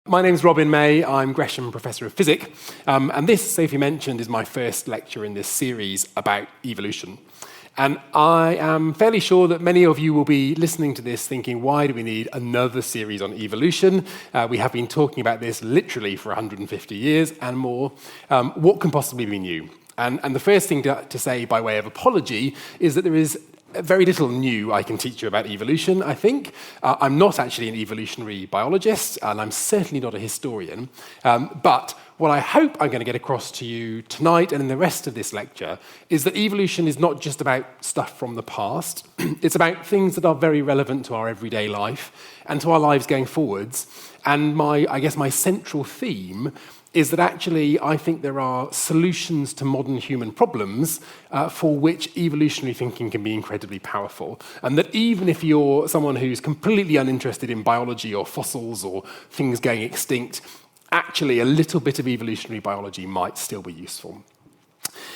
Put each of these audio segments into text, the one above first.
My name's Robin May. I'm Gresham Professor of Physics. And this, Sophie mentioned, is my first lecture in this series about evolution. And I am fairly sure that many of you will be listening to this thinking, why do we need another series on evolution? We have been talking about this literally for 150 years and more. What can possibly be new? And the first thing to say by way of apology is that there is very little new I can teach you about evolution, I think. I'm not actually an evolutionary biologist, and I'm certainly not a historian. But what I hope I'm going to get across to you tonight and in the rest of this lecture is that evolution is not just about stuff from the past. It's about things that are very relevant to our everyday life and to our lives going forwards. And my central theme is that actually I think there are solutions to modern human problems for which evolutionary thinking can be incredibly powerful. And that even if you're someone who's completely uninterested in biology or fossils or things going extinct, actually a little bit of evolutionary biology might still be useful.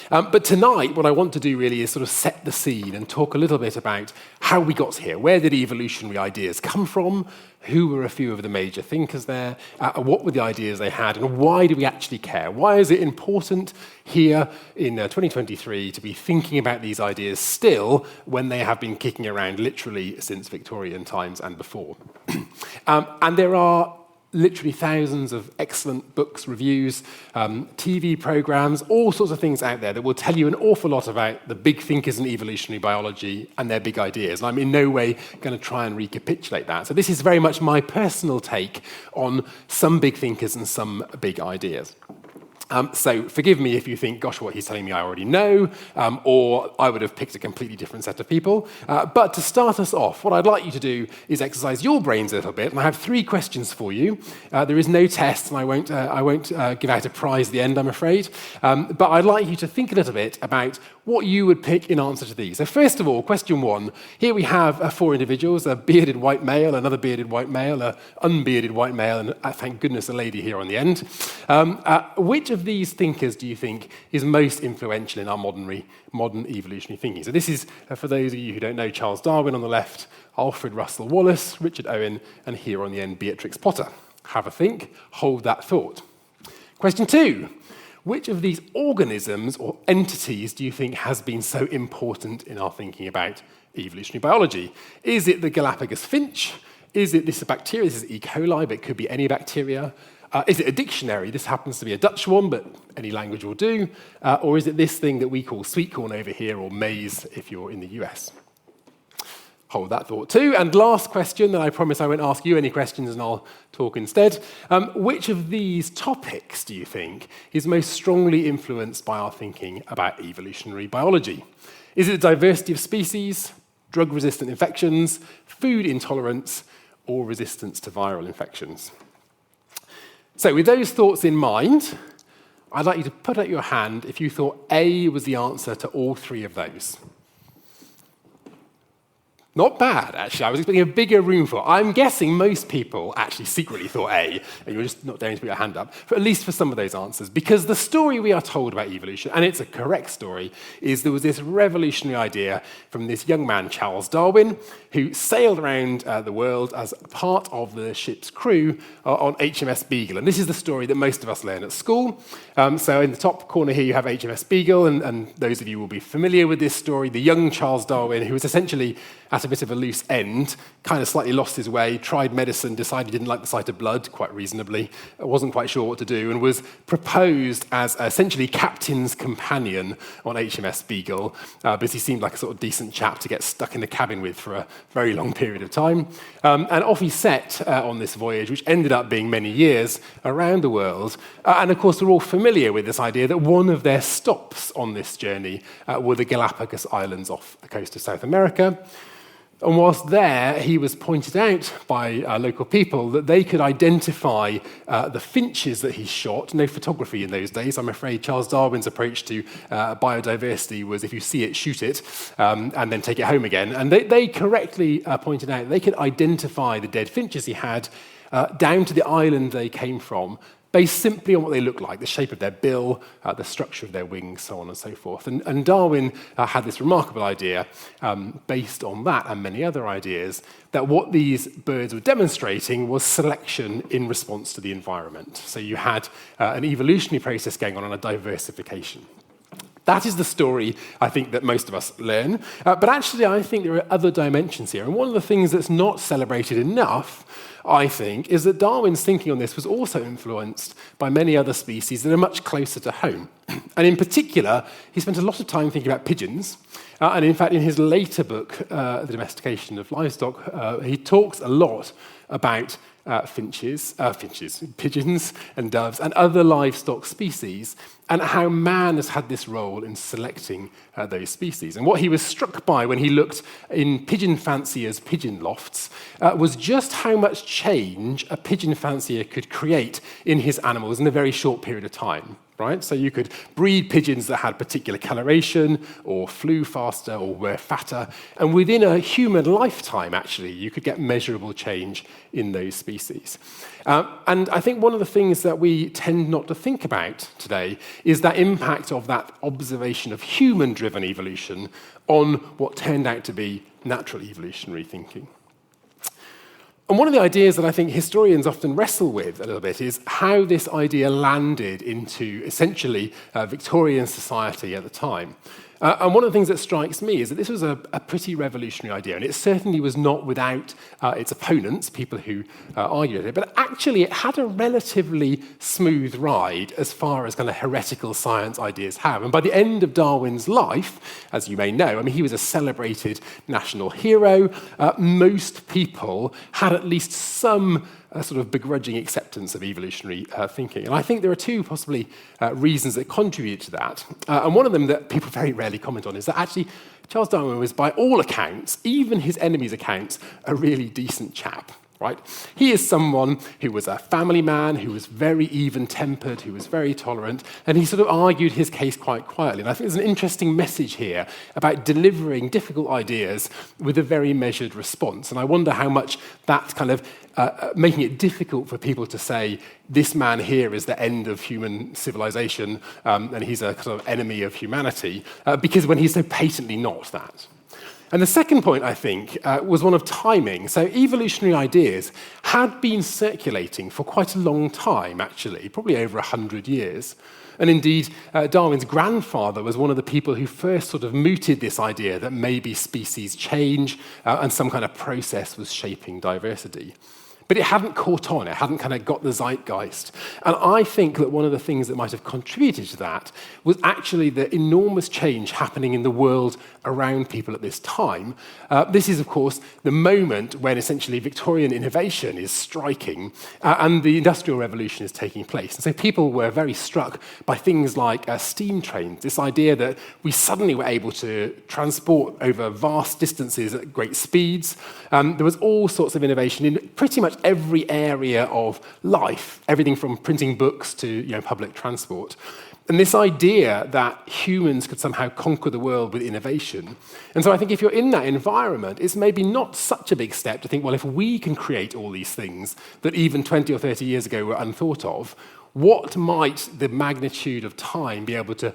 But tonight, what I want to do really is sort of set the scene and talk a little bit about how we got here. Where did evolutionary ideas come from? Who were a few of the major thinkers there? What were the ideas they had? And why do we actually care? Why is it important here in 2023 to be thinking about these ideas still when they have been kicking around literally since Victorian times and before? And there are literally thousands of excellent books, reviews, TV programs, all sorts of things out there that will tell you an awful lot about the big thinkers in evolutionary biology and their big ideas. And I'm in no way going to try and recapitulate that. So this is very much my personal take on some big thinkers and some big ideas. So forgive me if you think, gosh, what he's telling me I already know, or I would have picked a completely different set of people. But to start us off, what I'd like you to do is exercise your brains a little bit. And I have 3 questions for you. There is no test, and I won't give out a prize at the end, I'm afraid. But I'd like you to think a little bit about what you would pick in answer to these. So first of all, question 1. Here we have 4 individuals, a bearded white male, another bearded white male, an unbearded white male, and thank goodness a lady here on the end. Which of these thinkers do you think is most influential in our modern evolutionary thinking? So this is, for those of you who don't know, Charles Darwin on the left, Alfred Russel Wallace, Richard Owen, and here on the end, Beatrix Potter. Have a think, hold that thought. Question 2. Which of these organisms or entities do you think has been so important in our thinking about evolutionary biology? Is it the Galapagos finch? Is it this bacteria? This is E. coli, but it could be any bacteria. Is it a dictionary? This happens to be a Dutch one, but any language will do. Or is it this thing that we call sweet corn over here, or maize if you're in the US? Hold that thought too. And last question, and I promise I won't ask you any questions and I'll talk instead. Which of these topics do you think is most strongly influenced by our thinking about evolutionary biology? Is it the diversity of species, drug-resistant infections, food intolerance, or resistance to viral infections? So with those thoughts in mind, I'd like you to put out your hand if you thought A was the answer to all 3 of those. Not bad, actually. I was expecting a bigger room for it. I'm guessing most people actually secretly thought A, and you're just not daring to put your hand up, at least for some of those answers. Because the story we are told about evolution, and it's a correct story, is there was this revolutionary idea from this young man, Charles Darwin, who sailed around the world as part of the ship's crew on HMS Beagle. And this is the story that most of us learn at school. So in the top corner here, you have HMS Beagle, and those of you will be familiar with this story. The young Charles Darwin, who was essentially at a bit of a loose end, kind of slightly lost his way, tried medicine, decided he didn't like the sight of blood, quite reasonably, wasn't quite sure what to do, and was proposed as essentially captain's companion on HMS Beagle, because he seemed like a sort of decent chap to get stuck in the cabin with for a very long period of time. And off he set on this voyage, which ended up being many years around the world. And of course, we're all familiar with this idea that one of their stops on this journey were the Galapagos Islands off the coast of South America. And whilst there, he was pointed out by local people that they could identify the finches that he shot. No photography in those days. I'm afraid Charles Darwin's approach to biodiversity was if you see it, shoot it, and then take it home again. And they correctly pointed out they could identify the dead finches he had down to the island they came from, based simply on what they look like, the shape of their bill, the structure of their wings, so on and so forth. And Darwin had this remarkable idea based on that and many other ideas that what these birds were demonstrating was selection in response to the environment. So you had an evolutionary process going on and a diversification. That is the story, I think, that most of us learn. But actually, I think there are other dimensions here. And one of the things that's not celebrated enough, I think, is that Darwin's thinking on this was also influenced by many other species that are much closer to home. And in particular, he spent a lot of time thinking about pigeons. And in fact, in his later book, The Domestication of Livestock, he talks a lot about pigeons and doves and other livestock species, and how man has had this role in selecting those species. And what he was struck by when he looked in pigeon fanciers' pigeon lofts was just how much change a pigeon fancier could create in his animals in a very short period of time. Right? So you could breed pigeons that had particular coloration or flew faster or were fatter, and within a human lifetime, actually, you could get measurable change in those species. And I think one of the things that we tend not to think about today is that impact of that observation of human-driven evolution on what turned out to be natural evolutionary thinking. And one of the ideas that I think historians often wrestle with a little bit is how this idea landed into essentially Victorian society at the time. And one of the things that strikes me is that this was a pretty revolutionary idea, and it certainly was not without its opponents, people who argued it, but actually it had a relatively smooth ride as far as kind of heretical science ideas have. And by the end of Darwin's life, as you may know, I mean, he was a celebrated national hero. Most people had at least some sort of begrudging acceptance of evolutionary thinking. And I think there are two possibly reasons that contribute to that. And one of them that people very rarely comment on is that actually Charles Darwin was, by all accounts, even his enemies' accounts, a really decent chap. Right? He is someone who was a family man, who was very even-tempered, who was very tolerant, and he sort of argued his case quite quietly. And I think there's an interesting message here about delivering difficult ideas with a very measured response. And I wonder how much that's kind of making it difficult for people to say, this man here is the end of human civilization, and he's a kind of enemy of humanity, because when he's so patently not that. And the second point, I think, was one of timing. So evolutionary ideas had been circulating for quite a long time, actually, probably over 100 years. And indeed, Darwin's grandfather was one of the people who first sort of mooted this idea that maybe species change and some kind of process was shaping diversity. But it hadn't caught on, it hadn't kind of got the zeitgeist. And I think that one of the things that might have contributed to that was actually the enormous change happening in the world around people at this time. This is, of course, the moment when essentially Victorian innovation is striking and the Industrial Revolution is taking place. And so people were very struck by things like steam trains, this idea that we suddenly were able to transport over vast distances at great speeds. There was all sorts of innovation in pretty much every area of life, everything from printing books to public transport. And this idea that humans could somehow conquer the world with innovation. And so I think if you're in that environment, it's maybe not such a big step to think, well, if we can create all these things that even 20 or 30 years ago were unthought of, what might the magnitude of time be able to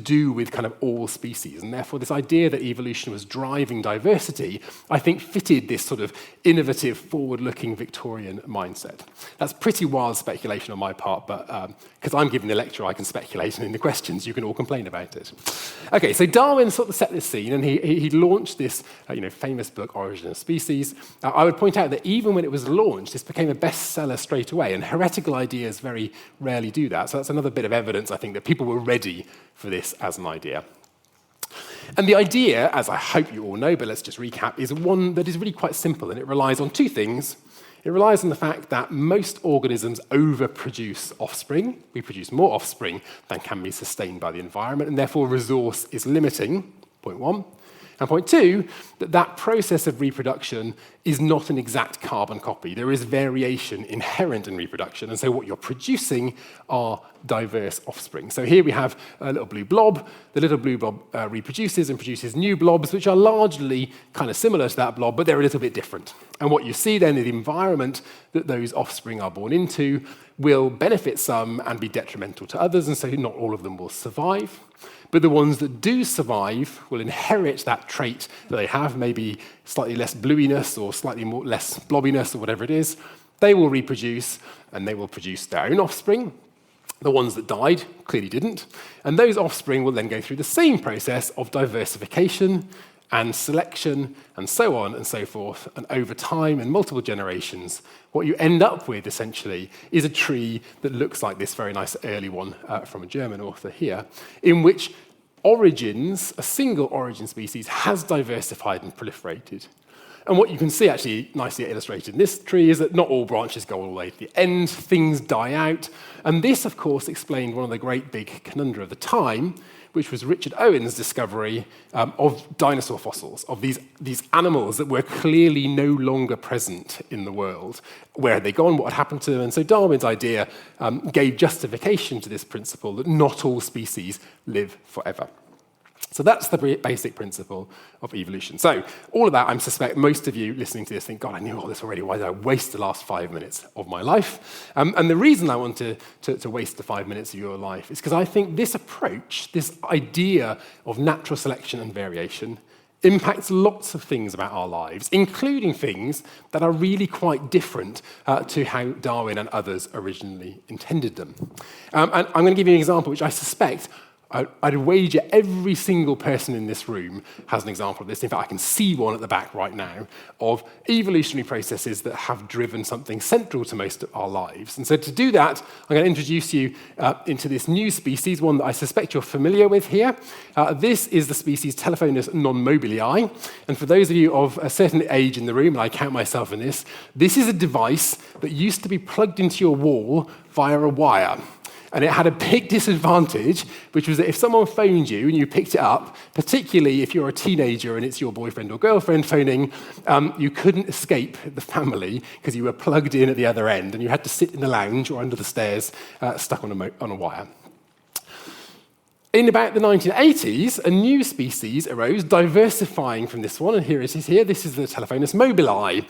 do with kind of all species? And therefore, this idea that evolution was driving diversity, I think, fitted this sort of innovative, forward-looking Victorian mindset. That's pretty wild speculation on my part, but because I'm giving the lecture, I can speculate, and in the questions, you can all complain about it. Okay, so Darwin sort of set this scene, and he launched this famous book, Origin of Species. I would point out that even when it was launched, this became a bestseller straight away, and heretical ideas very rarely do that. So that's another bit of evidence, I think, that people were ready for this as an idea. And the idea, as I hope you all know, but let's just recap, is one that is really quite simple, and it relies on two things. It relies on the fact that most organisms overproduce offspring. We produce more offspring than can be sustained by the environment, and therefore resource is limiting, point one. And point two, that process of reproduction is not an exact carbon copy. There is variation inherent in reproduction, and so what you're producing are diverse offspring. So here we have a little blue blob. The little blue blob reproduces and produces new blobs, which are largely kind of similar to that blob, but they're a little bit different. And what you see then is the environment that those offspring are born into will benefit some and be detrimental to others, and so not all of them will survive. But the ones that do survive will inherit that trait that they have, maybe slightly less bluiness or slightly less blobbiness or whatever it is. They will reproduce, and they will produce their own offspring. The ones that died clearly didn't. And those offspring will then go through the same process of diversification and selection, and so on and so forth. And over time, in multiple generations, what you end up with, essentially, is a tree that looks like this very nice early one from a German author here, in which origins, a single origin species, has diversified and proliferated. And what you can see, actually, nicely illustrated in this tree, is that not all branches go all the way to the end, things die out. And this, of course, explained one of the great big conundra of the time, which was Richard Owen's discovery of dinosaur fossils, of these animals that were clearly no longer present in the world. Where had they gone? What had happened to them? And so Darwin's idea gave justification to this principle that not all species live forever. So that's the basic principle of evolution. So all of that, I suspect most of you listening to this think, God, I knew all this already. Why did I waste the last 5 minutes of my life? And the reason I want to waste the 5 minutes of your life is because I think this approach, this idea of natural selection and variation, impacts lots of things about our lives, including things that are really quite different to how Darwin and others originally intended them. And I'm going to give you an example which I suspect I'd wager every single person in this room has an example of this. In fact, I can see one at the back right now of evolutionary processes that have driven something central to most of our lives. And so to do that, I'm going to introduce you into this new species, one that I suspect you're familiar with here. This is the species Telephonus non-mobilii. And for those of you of a certain age in the room, and I count myself in this is a device that used to be plugged into your wall via a wire. And it had a big disadvantage, which was that if someone phoned you and you picked it up, particularly if you're a teenager and it's your boyfriend or girlfriend phoning, you couldn't escape the family because you were plugged in at the other end and you had to sit in the lounge or under the stairs stuck on a wire. In about the 1980s, a new species arose, diversifying from this one, and here it is here. This is the Telephonus mobili.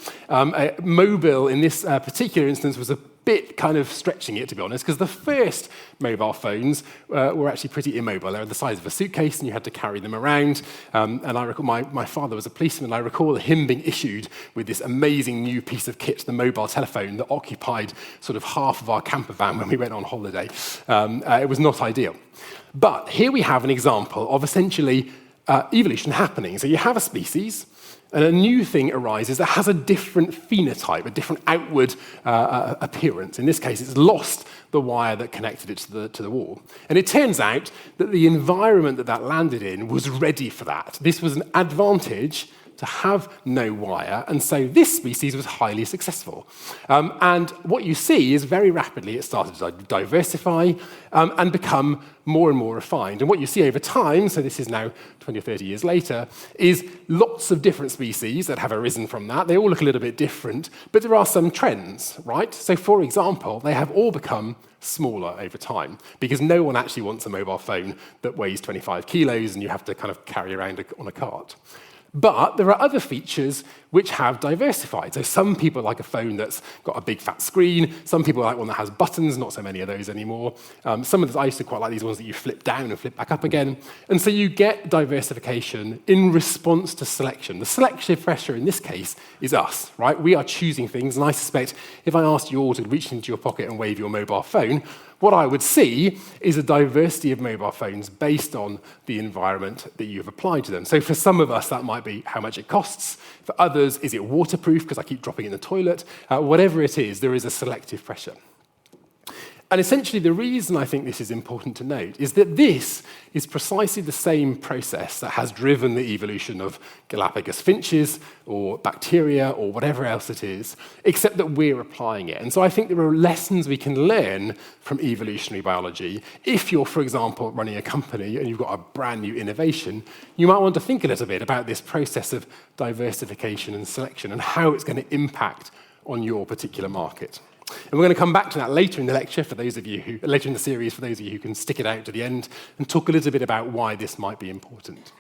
Mobile, in this particular instance, was a bit kind of stretching it, to be honest, because the first mobile phones were actually pretty immobile. They were the size of a suitcase, and you had to carry them around. And I recall my father was a policeman, and I recall him being issued with this amazing new piece of kit, the mobile telephone, that occupied sort of half of our camper van when we went on holiday. It was not ideal. But here we have an example of essentially evolution happening. So you have a species, and a new thing arises that has a different phenotype, a different outward appearance. In this case, it's lost the wire that connected it to the wall. And it turns out that the environment that landed in was ready for that. This was an advantage to have no wire, and so this species was highly successful. And what you see is very rapidly it started to diversify and become more and more refined. And what you see over time, so this is now 20 or 30 years later, is lots of different species that have arisen from that. They all look a little bit different, but there are some trends, right? So for example, they have all become smaller over time because no one actually wants a mobile phone that weighs 25 kilos and you have to kind of carry around on a cart. But there are other features which have diversified. So some people like a phone that's got a big fat screen. Some people like one that has buttons, not so many of those anymore. Some of the, I used to quite like these ones that you flip down and flip back up again. And so you get diversification in response to selection. The selective pressure in this case is us, right? We are choosing things, and I suspect if I asked you all to reach into your pocket and wave your mobile phone, what I would see is a diversity of mobile phones based on the environment that you've applied to them. So for some of us, that might be how much it costs. For others, is it waterproof because I keep dropping it in the toilet? Whatever it is, there is a selective pressure. And essentially, the reason I think this is important to note is that this is precisely the same process that has driven the evolution of Galapagos finches or bacteria or whatever else it is, except that we're applying it. And so I think there are lessons we can learn from evolutionary biology. If you're, for example, running a company and you've got a brand new innovation, you might want to think a little bit about this process of diversification and selection and how it's going to impact on your particular market. And we're going to come back to that later in the lecture, later in the series, for those of you who can stick it out to the end, and talk a little bit about why this might be important.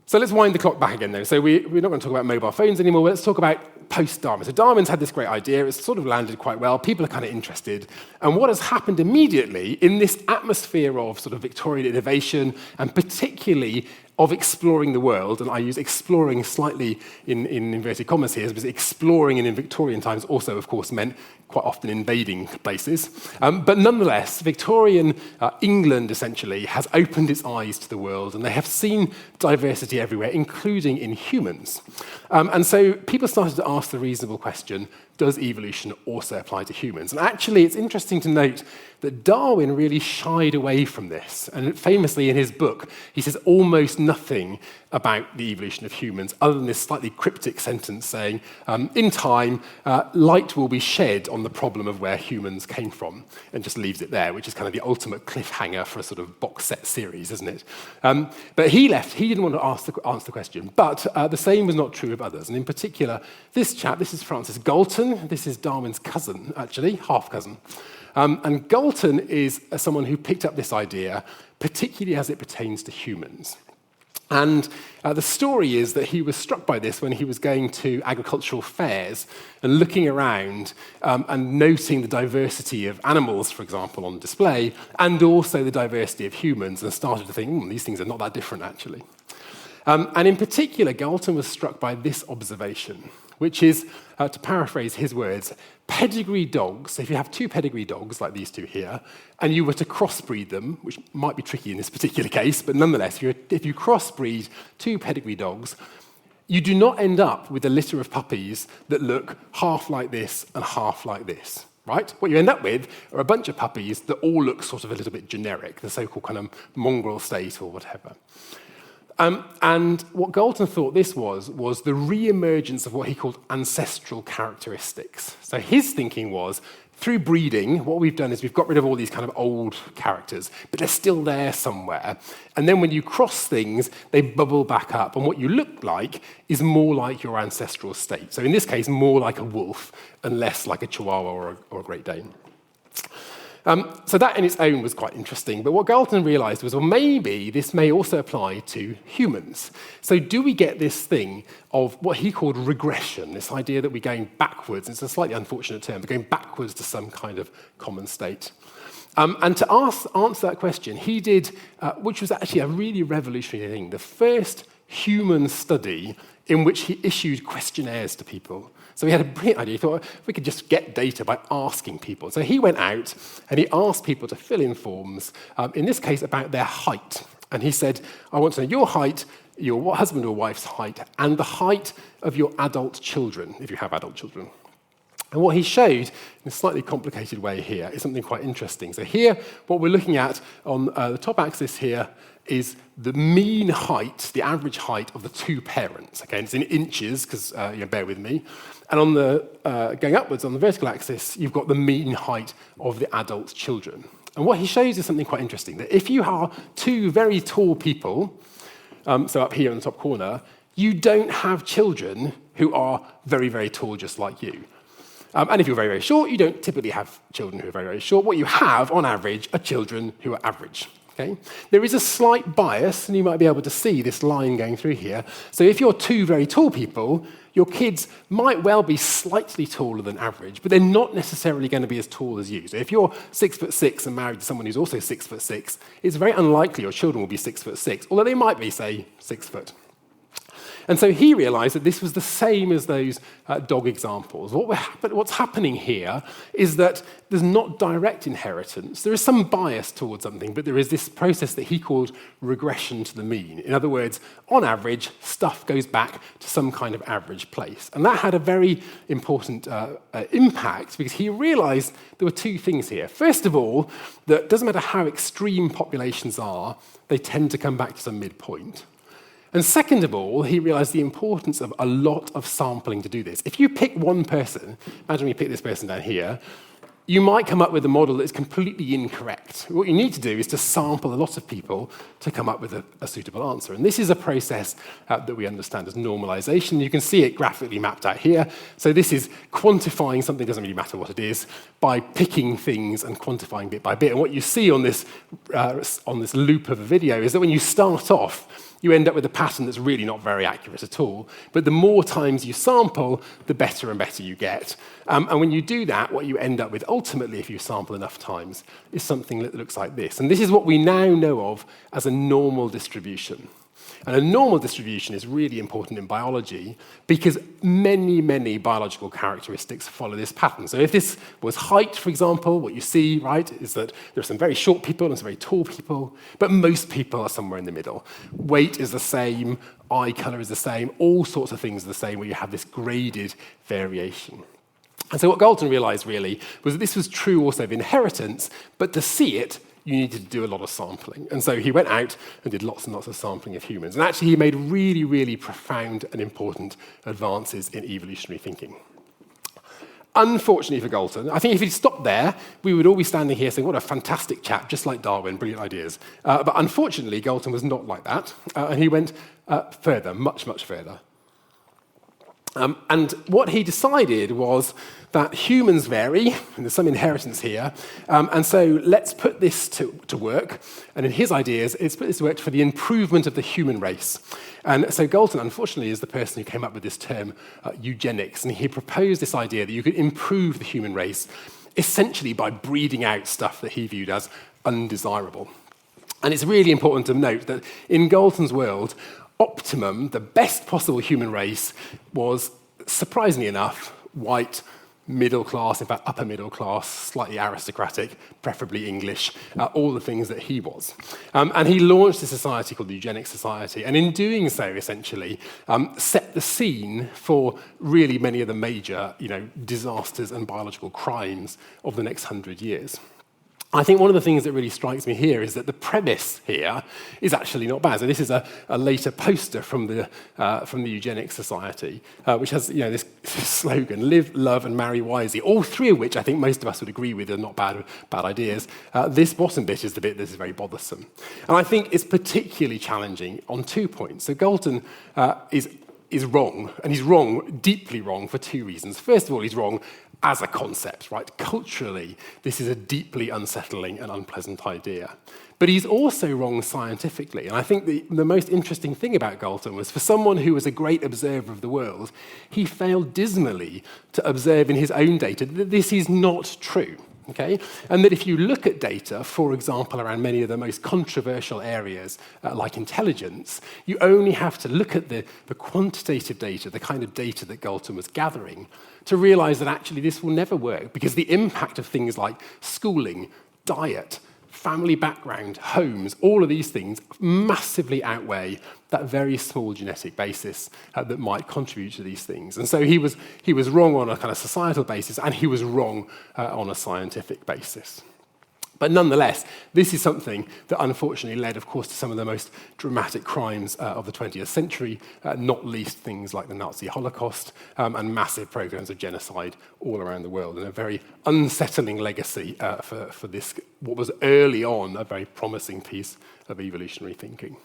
So let's wind the clock back again, though. So we're not going to talk about mobile phones anymore. Let's talk about post-Darwin. So Darwin's had this great idea. It's sort of landed quite well. People are kind of interested. And what has happened immediately in this atmosphere of sort of Victorian innovation, and particularly of exploring the world, and I use exploring slightly in inverted commas here, because exploring in Victorian times also, of course, meant quite often invading places. But nonetheless, Victorian England, essentially, has opened its eyes to the world, and they have seen diversity everywhere, including in humans. And so people started to ask the reasonable question, does evolution also apply to humans? And actually, it's interesting to note that Darwin really shied away from this. And famously in his book, he says almost nothing about the evolution of humans, other than this slightly cryptic sentence saying, in time, light will be shed on the problem of where humans came from, and just leaves it there, which is kind of the ultimate cliffhanger for a sort of box set series, isn't it? But he left. He didn't want to answer the question. But the same was not true of others. And in particular, this chap, this is Francis Galton. This is Darwin's cousin, actually, half-cousin. And Galton is someone who picked up this idea, particularly as it pertains to humans. And the story is that he was struck by this when he was going to agricultural fairs and looking around and noting the diversity of animals, for example, on display, and also the diversity of humans, and started to think, these things are not that different, actually. And in particular, Galton was struck by this observation, which is, to paraphrase his words, pedigree dogs. So if you have two pedigree dogs, like these two here, and you were to crossbreed them, which might be tricky in this particular case, but nonetheless, if you crossbreed two pedigree dogs, you do not end up with a litter of puppies that look half like this and half like this. Right? What you end up with are a bunch of puppies that all look sort of a little bit generic, the so-called kind of mongrel state or whatever. And what Galton thought this was the re-emergence of what he called ancestral characteristics. So his thinking was, through breeding, what we've done is we've got rid of all these kind of old characters, but they're still there somewhere. And then when you cross things, they bubble back up, and what you look like is more like your ancestral state. So in this case, more like a wolf and less like a Chihuahua or a Great Dane. So that in its own was quite interesting. But what Galton realized was, well, maybe this may also apply to humans. So do we get this thing of what he called regression, this idea that we're going backwards? It's a slightly unfortunate term, but going backwards to some kind of common state. And to answer that question, he did, which was actually a really revolutionary thing, the first human study in which he issued questionnaires to people. So he had a brilliant idea. He thought, we could just get data by asking people. So he went out and he asked people to fill in forms, in this case about their height. And he said, I want to know your height, your husband or wife's height, and the height of your adult children, if you have adult children. And what he showed in a slightly complicated way here is something quite interesting. So here, what we're looking at on the top axis here is the mean height, the average height of the two parents. Okay, and it's in inches, because bear with me. And on the going upwards on the vertical axis, you've got the mean height of the adult children. And what he shows is something quite interesting, that if you are two very tall people, so up here in the top corner, you don't have children who are very, very tall just like you. And if you're very, very short, you don't typically have children who are very, very short. What you have, on average, are children who are average. Okay? There is a slight bias, and you might be able to see this line going through here. So if you're two very tall people, your kids might well be slightly taller than average, but they're not necessarily going to be as tall as you. So if you're 6'6" and married to someone who's also 6'6", it's very unlikely your children will be 6'6", although they might be, say, 6 foot. And so he realized that this was the same as those dog examples. What's happening here is that there's not direct inheritance. There is some bias towards something, but there is this process that he called regression to the mean. In other words, on average, stuff goes back to some kind of average place. And that had a very important impact, because he realized there were two things here. First of all, that it doesn't matter how extreme populations are, they tend to come back to some midpoint. And second of all, he realized the importance of a lot of sampling to do this. If you pick one person, imagine we pick this person down here, you might come up with a model that is completely incorrect. What you need to do is to sample a lot of people to come up with a suitable answer. And this is a process that we understand as normalization. You can see it graphically mapped out here. So this is quantifying something, doesn't really matter what it is, by picking things and quantifying bit by bit. And what you see on this loop of a video is that when you start off, you end up with a pattern that's really not very accurate at all. But the more times you sample, the better and better you get. And when you do that, what you end up with ultimately, if you sample enough times, is something that looks like this. And this is what we now know of as a normal distribution. And a normal distribution is really important in biology because many, many biological characteristics follow this pattern. So if this was height, for example, what you see, right, is that there are some very short people and some very tall people, but most people are somewhere in the middle. Weight is the same, eye color is the same, all sorts of things are the same where you have this graded variation. And so what Galton realized really was that this was true also of inheritance, but to see it, you needed to do a lot of sampling. And so he went out and did lots and lots of sampling of humans. And actually, he made really, really profound and important advances in evolutionary thinking. Unfortunately for Galton, I think if he'd stopped there, we would all be standing here saying, what a fantastic chap, just like Darwin, brilliant ideas. But unfortunately, Galton was not like that. And he went further, much, much further. And what he decided was that humans vary, and there's some inheritance here, and so let's put this to work. And in his ideas, it's put this to work for the improvement of the human race. And so Galton, unfortunately, is the person who came up with this term, eugenics, and he proposed this idea that you could improve the human race essentially by breeding out stuff that he viewed as undesirable. And it's really important to note that in Galton's world, optimum, the best possible human race, was, surprisingly enough, white, middle class, in fact, upper middle class, slightly aristocratic, preferably English, all the things that he was. And he launched a society called the Eugenics Society, and in doing so, essentially, set the scene for really many of the major, disasters and biological crimes of the next 100 years. I think one of the things that really strikes me here is that the premise here is actually not bad. So this is a later poster from the Eugenics Society, which has this slogan: "Live, love, and marry wisely." All three of which I think most of us would agree with are not bad ideas. This bottom bit is the bit that is very bothersome, and I think it's particularly challenging on 2 points. So Galton is wrong, and he's wrong, deeply wrong, for 2 reasons. First of all, he's wrong as a concept, right? Culturally, this is a deeply unsettling and unpleasant idea. But he's also wrong scientifically. And I think the most interesting thing about Galton was, for someone who was a great observer of the world, he failed dismally to observe in his own data that this is not true. Okay? And that if you look at data, for example, around many of the most controversial areas, like intelligence, you only have to look at the quantitative data, the kind of data that Galton was gathering, to realize that actually this will never work, because the impact of things like schooling, diet, family background, homes, all of these things massively outweigh that very small genetic basis that might contribute to these things. And so he was wrong on a kind of societal basis, and he was wrong on a scientific basis. But nonetheless, this is something that unfortunately led, of course, to some of the most dramatic crimes of the 20th century, not least things like the Nazi Holocaust and massive programs of genocide all around the world, and a very unsettling legacy for this, what was early on a very promising piece of evolutionary thinking.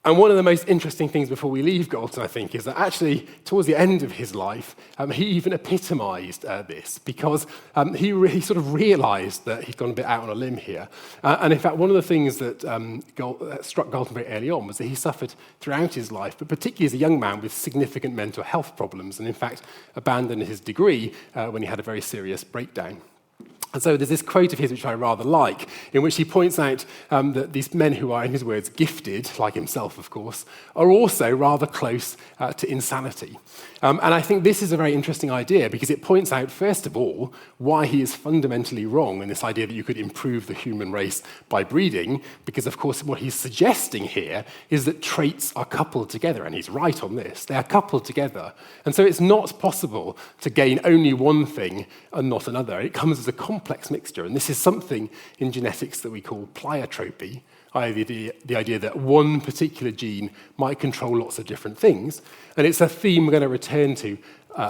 And one of the most interesting things before we leave Galton, I think, is that actually, towards the end of his life, he even epitomized this, because he sort of realized that he'd gone a bit out on a limb here. And in fact, one of the things that struck Galton very early on was that he suffered throughout his life, but particularly as a young man, with significant mental health problems, and in fact, abandoned his degree when he had a very serious breakdown. And so there's this quote of his which I rather like, in which he points out that these men who are, in his words, gifted, like himself, of course, are also rather close to insanity. And I think this is a very interesting idea, because it points out, first of all, why he is fundamentally wrong in this idea that you could improve the human race by breeding, because, of course, what he's suggesting here is that traits are coupled together, and he's right on this. They are coupled together. And so it's not possible to gain only one thing and not another. It comes as a complex mixture, and this is something in genetics that we call pleiotropy, i.e. the idea that one particular gene might control lots of different things, and it's a theme we're going to return to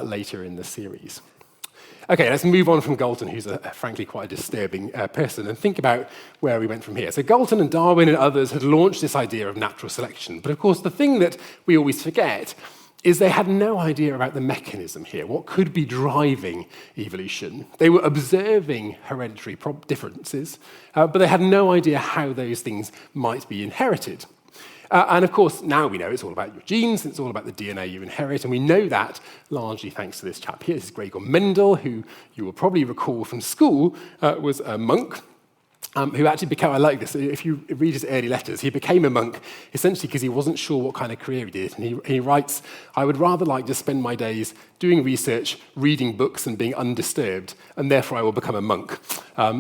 later in the series. Okay, let's move on from Galton, who's frankly quite a disturbing person, and think about where we went from here. So Galton and Darwin and others had launched this idea of natural selection, but of course the thing that we always forget is they had no idea about the mechanism here, what could be driving evolution. They were observing hereditary differences, but they had no idea how those things might be inherited. And of course, now we know it's all about your genes, it's all about the DNA you inherit, and we know that largely thanks to this chap here. This is Gregor Mendel, who you will probably recall from school was a monk. Who actually became, I like this, if you read his early letters, he became a monk essentially because he wasn't sure what kind of career he did. And he writes, "I would rather like to spend my days doing research, reading books and being undisturbed, and therefore I will become a monk."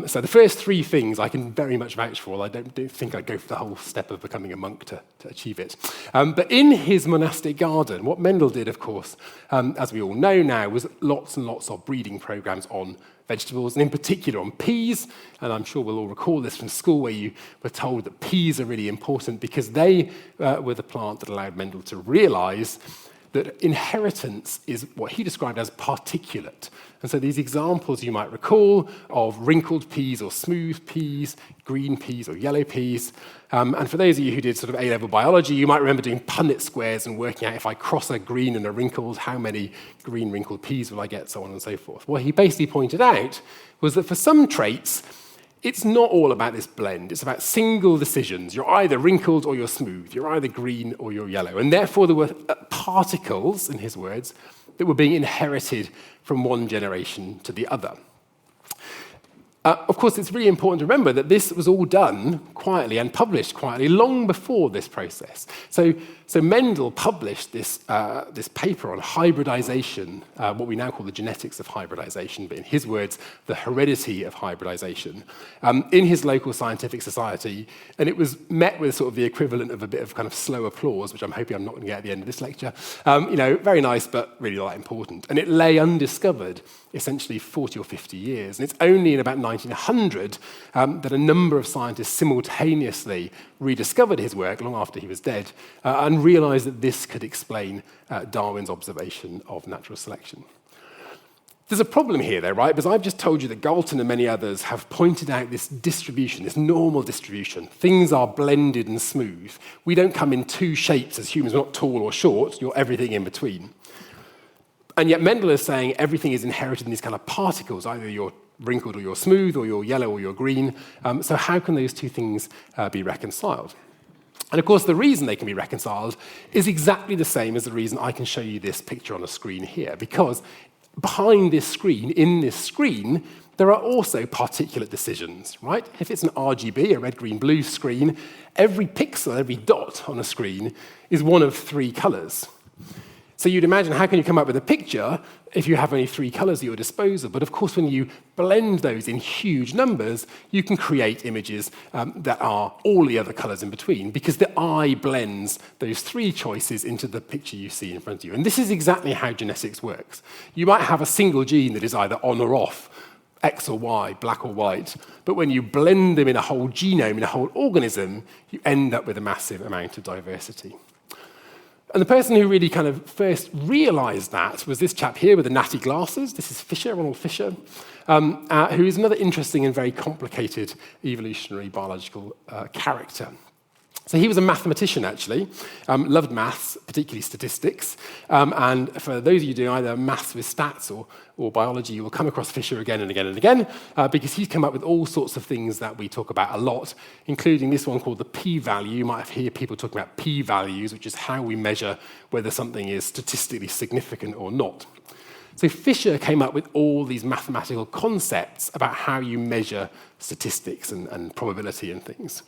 So the first three things I can very much vouch for. I don't think I'd go for the whole step of becoming a monk to achieve it. But in his monastic garden, what Mendel did, of course, as we all know now, was lots and lots of breeding programs on vegetables, and in particular on peas. And I'm sure we'll all recall this from school, where you were told that peas are really important because they were the plant that allowed Mendel to realize that inheritance is what he described as particulate. And so these examples you might recall of wrinkled peas or smooth peas, green peas or yellow peas. And for those of you who did sort of A-level biology, you might remember doing Punnett squares and working out if I cross a green and a wrinkled, how many green wrinkled peas will I get, so on and so forth. What he basically pointed out was that for some traits, it's not all about this blend. It's about single decisions. You're either wrinkled or you're smooth. You're either green or you're yellow. And therefore, there were particles, in his words, that were being inherited from one generation to the other. Of course, it's really important to remember that this was all done quietly and published quietly long before this process. So Mendel published this paper on hybridization, what we now call the genetics of hybridization, but in his words, the heredity of hybridization, in his local scientific society. And it was met with sort of the equivalent of a bit of kind of slow applause, which I'm hoping I'm not going to get at the end of this lecture. Very nice, but really not that important. And it lay undiscovered essentially 40 or 50 years. And it's only in about 1900 that a number of scientists simultaneously rediscovered his work long after he was dead and realized that this could explain Darwin's observation of natural selection. There's a problem here, though, right? Because I've just told you that Galton and many others have pointed out this distribution, this normal distribution. Things are blended and smooth. We don't come in two shapes as humans. We're not tall or short. You're everything in between. And yet Mendel is saying everything is inherited in these kind of particles. Either you're wrinkled or you're smooth, or you're yellow or you're green. So how can those two things be reconciled? And of course, the reason they can be reconciled is exactly the same as the reason I can show you this picture on a screen here. Because behind this screen, in this screen, there are also particulate decisions, right? If it's an RGB, a red, green, blue screen, every pixel, every dot on a screen is one of three colors. So you'd imagine, how can you come up with a picture if you have only three colors at your disposal? But of course, when you blend those in huge numbers, you can create images that are all the other colors in between, because the eye blends those three choices into the picture you see in front of you. And this is exactly how genetics works. You might have a single gene that is either on or off, X or Y, black or white, but when you blend them in a whole genome, in a whole organism, you end up with a massive amount of diversity. And the person who really kind of first realized that was this chap here with the natty glasses. This is Fisher, Ronald Fisher, who is another interesting and very complicated evolutionary biological character. So he was a mathematician, actually, loved maths, particularly statistics. And for those of you doing either maths with stats or biology, you will come across Fisher again and again and again, because he's come up with all sorts of things that we talk about a lot, including this one called the p-value. You might hear people talking about p-values, which is how we measure whether something is statistically significant or not. So Fisher came up with all these mathematical concepts about how you measure statistics and probability and things.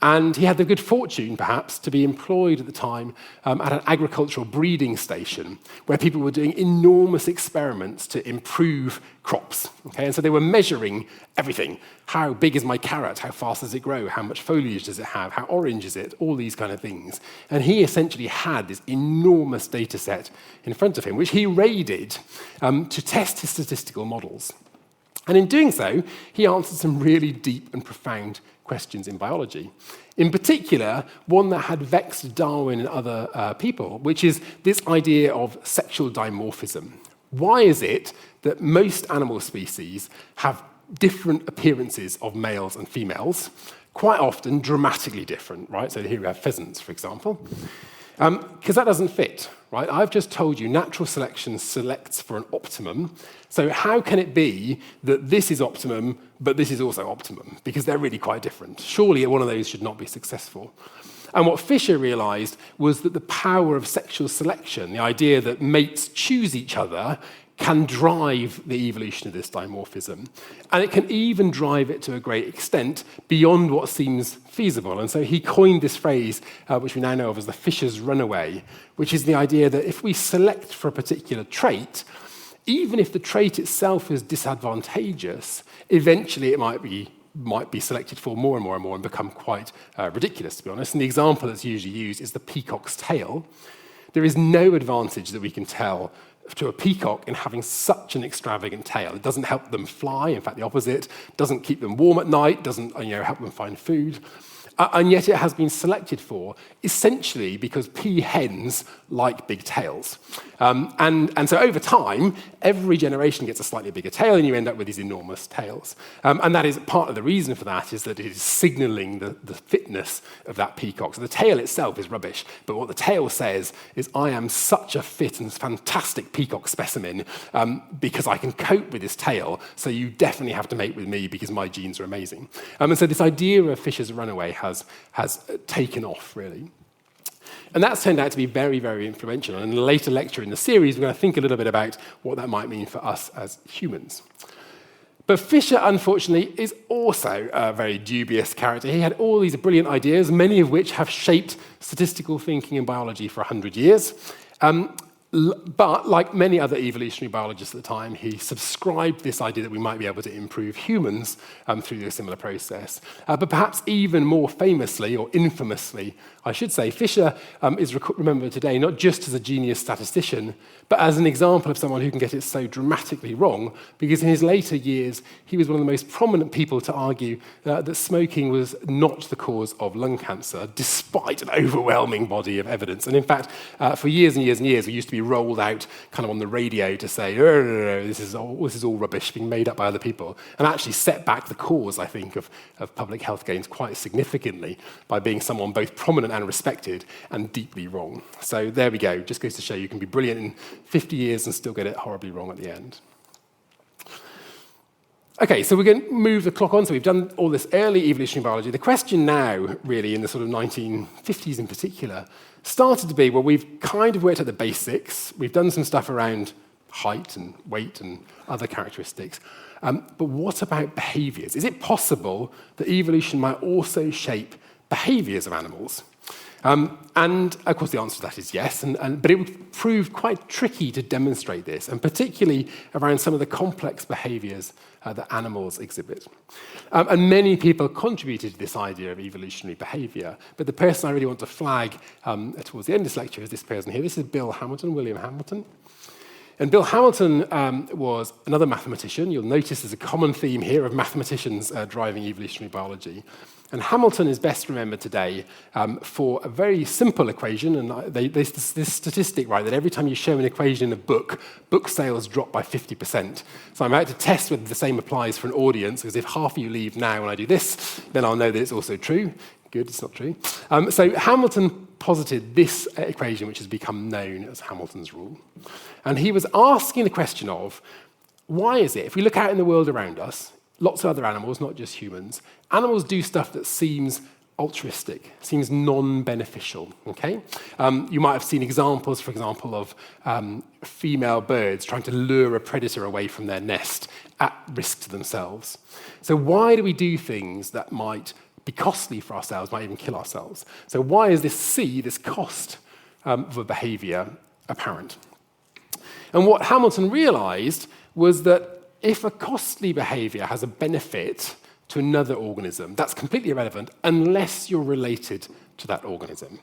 And he had the good fortune, perhaps, to be employed at the time at an agricultural breeding station where people were doing enormous experiments to improve crops. Okay? And so they were measuring everything. How big is my carrot? How fast does it grow? How much foliage does it have? How orange is it? All these kind of things. And he essentially had this enormous data set in front of him, which he raided to test his statistical models. And in doing so, he answered some really deep and profound questions in biology. In particular, one that had vexed Darwin and other people, which is this idea of sexual dimorphism. Why is it that most animal species have different appearances of males and females, quite often dramatically different, right? So here we have pheasants, for example. Because that doesn't fit, right? I've just told you natural selection selects for an optimum. So how can it be that this is optimum, but this is also optimum? Because they're really quite different. Surely one of those should not be successful. And what Fisher realized was that the power of sexual selection, the idea that mates choose each other, can drive the evolution of this dimorphism. And it can even drive it to a great extent beyond what seems feasible. And so he coined this phrase, which we now know of as the Fisher's runaway, which is the idea that if we select for a particular trait, even if the trait itself is disadvantageous, eventually it might be selected for more and more and more and become quite ridiculous, to be honest. And the example that's usually used is the peacock's tail. There is no advantage that we can tell to a peacock in having such an extravagant tail. It doesn't help them fly, in fact the opposite, doesn't keep them warm at night, doesn't help them find food. And yet it has been selected for, essentially because peahens like big tails. And so over time, every generation gets a slightly bigger tail, and you end up with these enormous tails. And that is part of the reason for that is that it is signaling the fitness of that peacock. So the tail itself is rubbish, but what the tail says is, I am such a fit and fantastic peacock specimen because I can cope with this tail, so you definitely have to mate with me because my genes are amazing. And so this idea of Fisher's runaway has taken off, really. And that's turned out to be very, very influential. And in a later lecture in the series, we're going to think a little bit about what that might mean for us as humans. But Fisher, unfortunately, is also a very dubious character. He had all these brilliant ideas, many of which have shaped statistical thinking in biology for 100 years. But like many other evolutionary biologists at the time, he subscribed to this idea that we might be able to improve humans through a similar process. But perhaps even more famously, or infamously, I should say, Fisher is remembered today not just as a genius statistician, but as an example of someone who can get it so dramatically wrong, because in his later years, he was one of the most prominent people to argue that smoking was not the cause of lung cancer, despite an overwhelming body of evidence. And in fact, for years and years and years, we used to be rolled out kind of on the radio to say, no, this is all rubbish, being made up by other people, and actually set back the cause, I think, of public health gains quite significantly by being someone both prominent and respected and deeply wrong. So there we go. Just goes to show you can be brilliant in 50 years and still get it horribly wrong at the end. Okay, so we're going to move the clock on. So we've done all this early evolutionary biology. The question now, really, in the sort of 1950s in particular, started to be, well, we've kind of worked at the basics. We've done some stuff around height and weight and other characteristics. But what about behaviors? Is it possible that evolution might also shape behaviors of animals? And of course, the answer to that is yes, but it would prove quite tricky to demonstrate this, and particularly around some of the complex behaviors that animals exhibit. And many people contributed to this idea of evolutionary behavior, but the person I really want to flag towards the end of this lecture is this person here. This is William Hamilton. And Bill Hamilton was another mathematician. You'll notice there's a common theme here of mathematicians driving evolutionary biology. And Hamilton is best remembered today for a very simple equation, and there's this statistic, right, that every time you show an equation in a book sales drop by 50%. So I'm about to test whether the same applies for an audience, because if half of you leave now when I do this, then I'll know that it's also true. Good, it's not true. So Hamilton posited this equation, which has become known as Hamilton's rule. And he was asking the question of, why is it, if we look out in the world around us, lots of other animals, not just humans, animals do stuff that seems altruistic, seems non-beneficial, okay? You might have seen examples, for example, of female birds trying to lure a predator away from their nest at risk to themselves. So why do we do things that might be costly for ourselves, might even kill ourselves? So why is this cost of a behavior apparent? And what Hamilton realized was that if a costly behavior has a benefit to another organism, that's completely irrelevant unless you're related to that organism.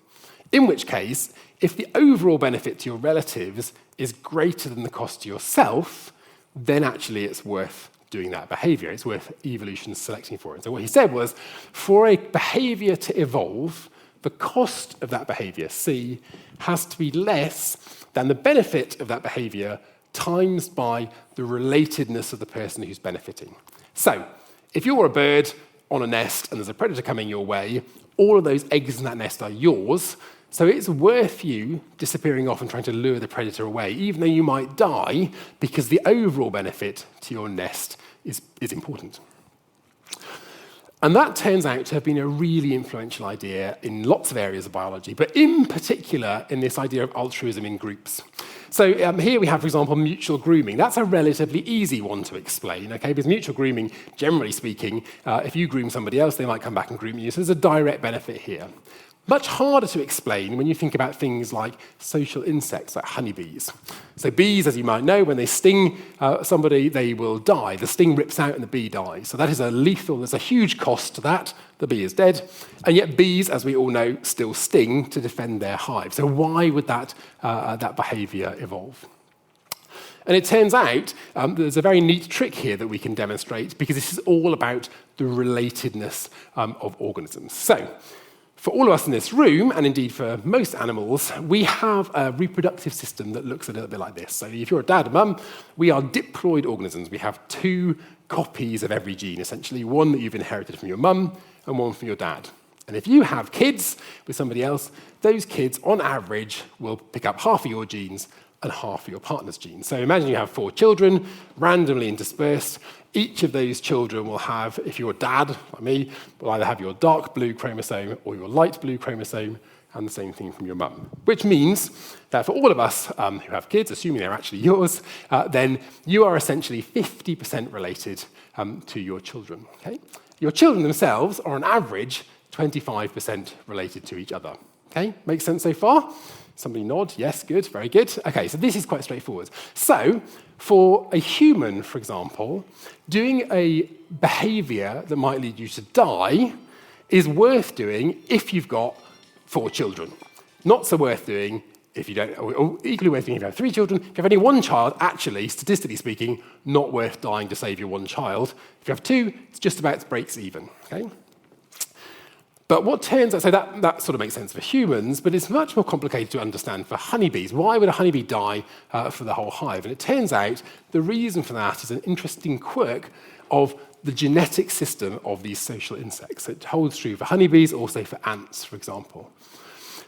In which case, if the overall benefit to your relatives is greater than the cost to yourself, then actually it's worth doing that behavior. It's worth evolution selecting for it. So what he said was, for a behavior to evolve, the cost of that behavior, C, has to be less than the benefit of that behavior times by the relatedness of the person who's benefiting. So, if you're a bird on a nest and there's a predator coming your way, all of those eggs in that nest are yours, so it's worth you disappearing off and trying to lure the predator away, even though you might die, because the overall benefit to your nest is important. And that turns out to have been a really influential idea in lots of areas of biology, but in particular in this idea of altruism in groups. So here we have, for example, mutual grooming. That's a relatively easy one to explain, okay? Because mutual grooming, generally speaking, if you groom somebody else, they might come back and groom you. So there's a direct benefit here. Much harder to explain when you think about things like social insects, like honeybees. So bees, as you might know, when they sting somebody, they will die. The sting rips out and the bee dies. So that is there's a huge cost to that. The bee is dead. And yet bees, as we all know, still sting to defend their hive. So why would that behavior evolve? And it turns out there's a very neat trick here that we can demonstrate, because this is all about the relatedness of organisms. So for all of us in this room, and indeed for most animals, we have a reproductive system that looks a little bit like this. So if you're a dad and mum, we are diploid organisms. We have two copies of every gene, essentially, one that you've inherited from your mum and one from your dad. And if you have kids with somebody else, those kids, on average, will pick up half of your genes and half of your partner's genes. So imagine you have 4 children, randomly interspersed. Each of those children will have, if you're a dad, like me, will either have your dark blue chromosome or your light blue chromosome, and the same thing from your mum. Which means that for all of us who have kids, assuming they're actually yours, then you are essentially 50% related to your children. Okay? Your children themselves are, on average, 25% related to each other. Okay? Makes sense so far? Somebody nod. Yes, good, very good. Okay, so this is quite straightforward. So for a human, for example, doing a behavior that might lead you to die is worth doing if you've got 4 children. Not so worth doing if you don't, or equally worth doing if you have 3 children. If you have only 1 child, actually, statistically speaking, not worth dying to save your 1 child. If you have 2, it's just about breaks even. Okay? But what turns out, so that sort of makes sense for humans, but it's much more complicated to understand for honeybees. Why would a honeybee die for the whole hive? And it turns out the reason for that is an interesting quirk of the genetic system of these social insects. It holds true for honeybees, also for ants, for example.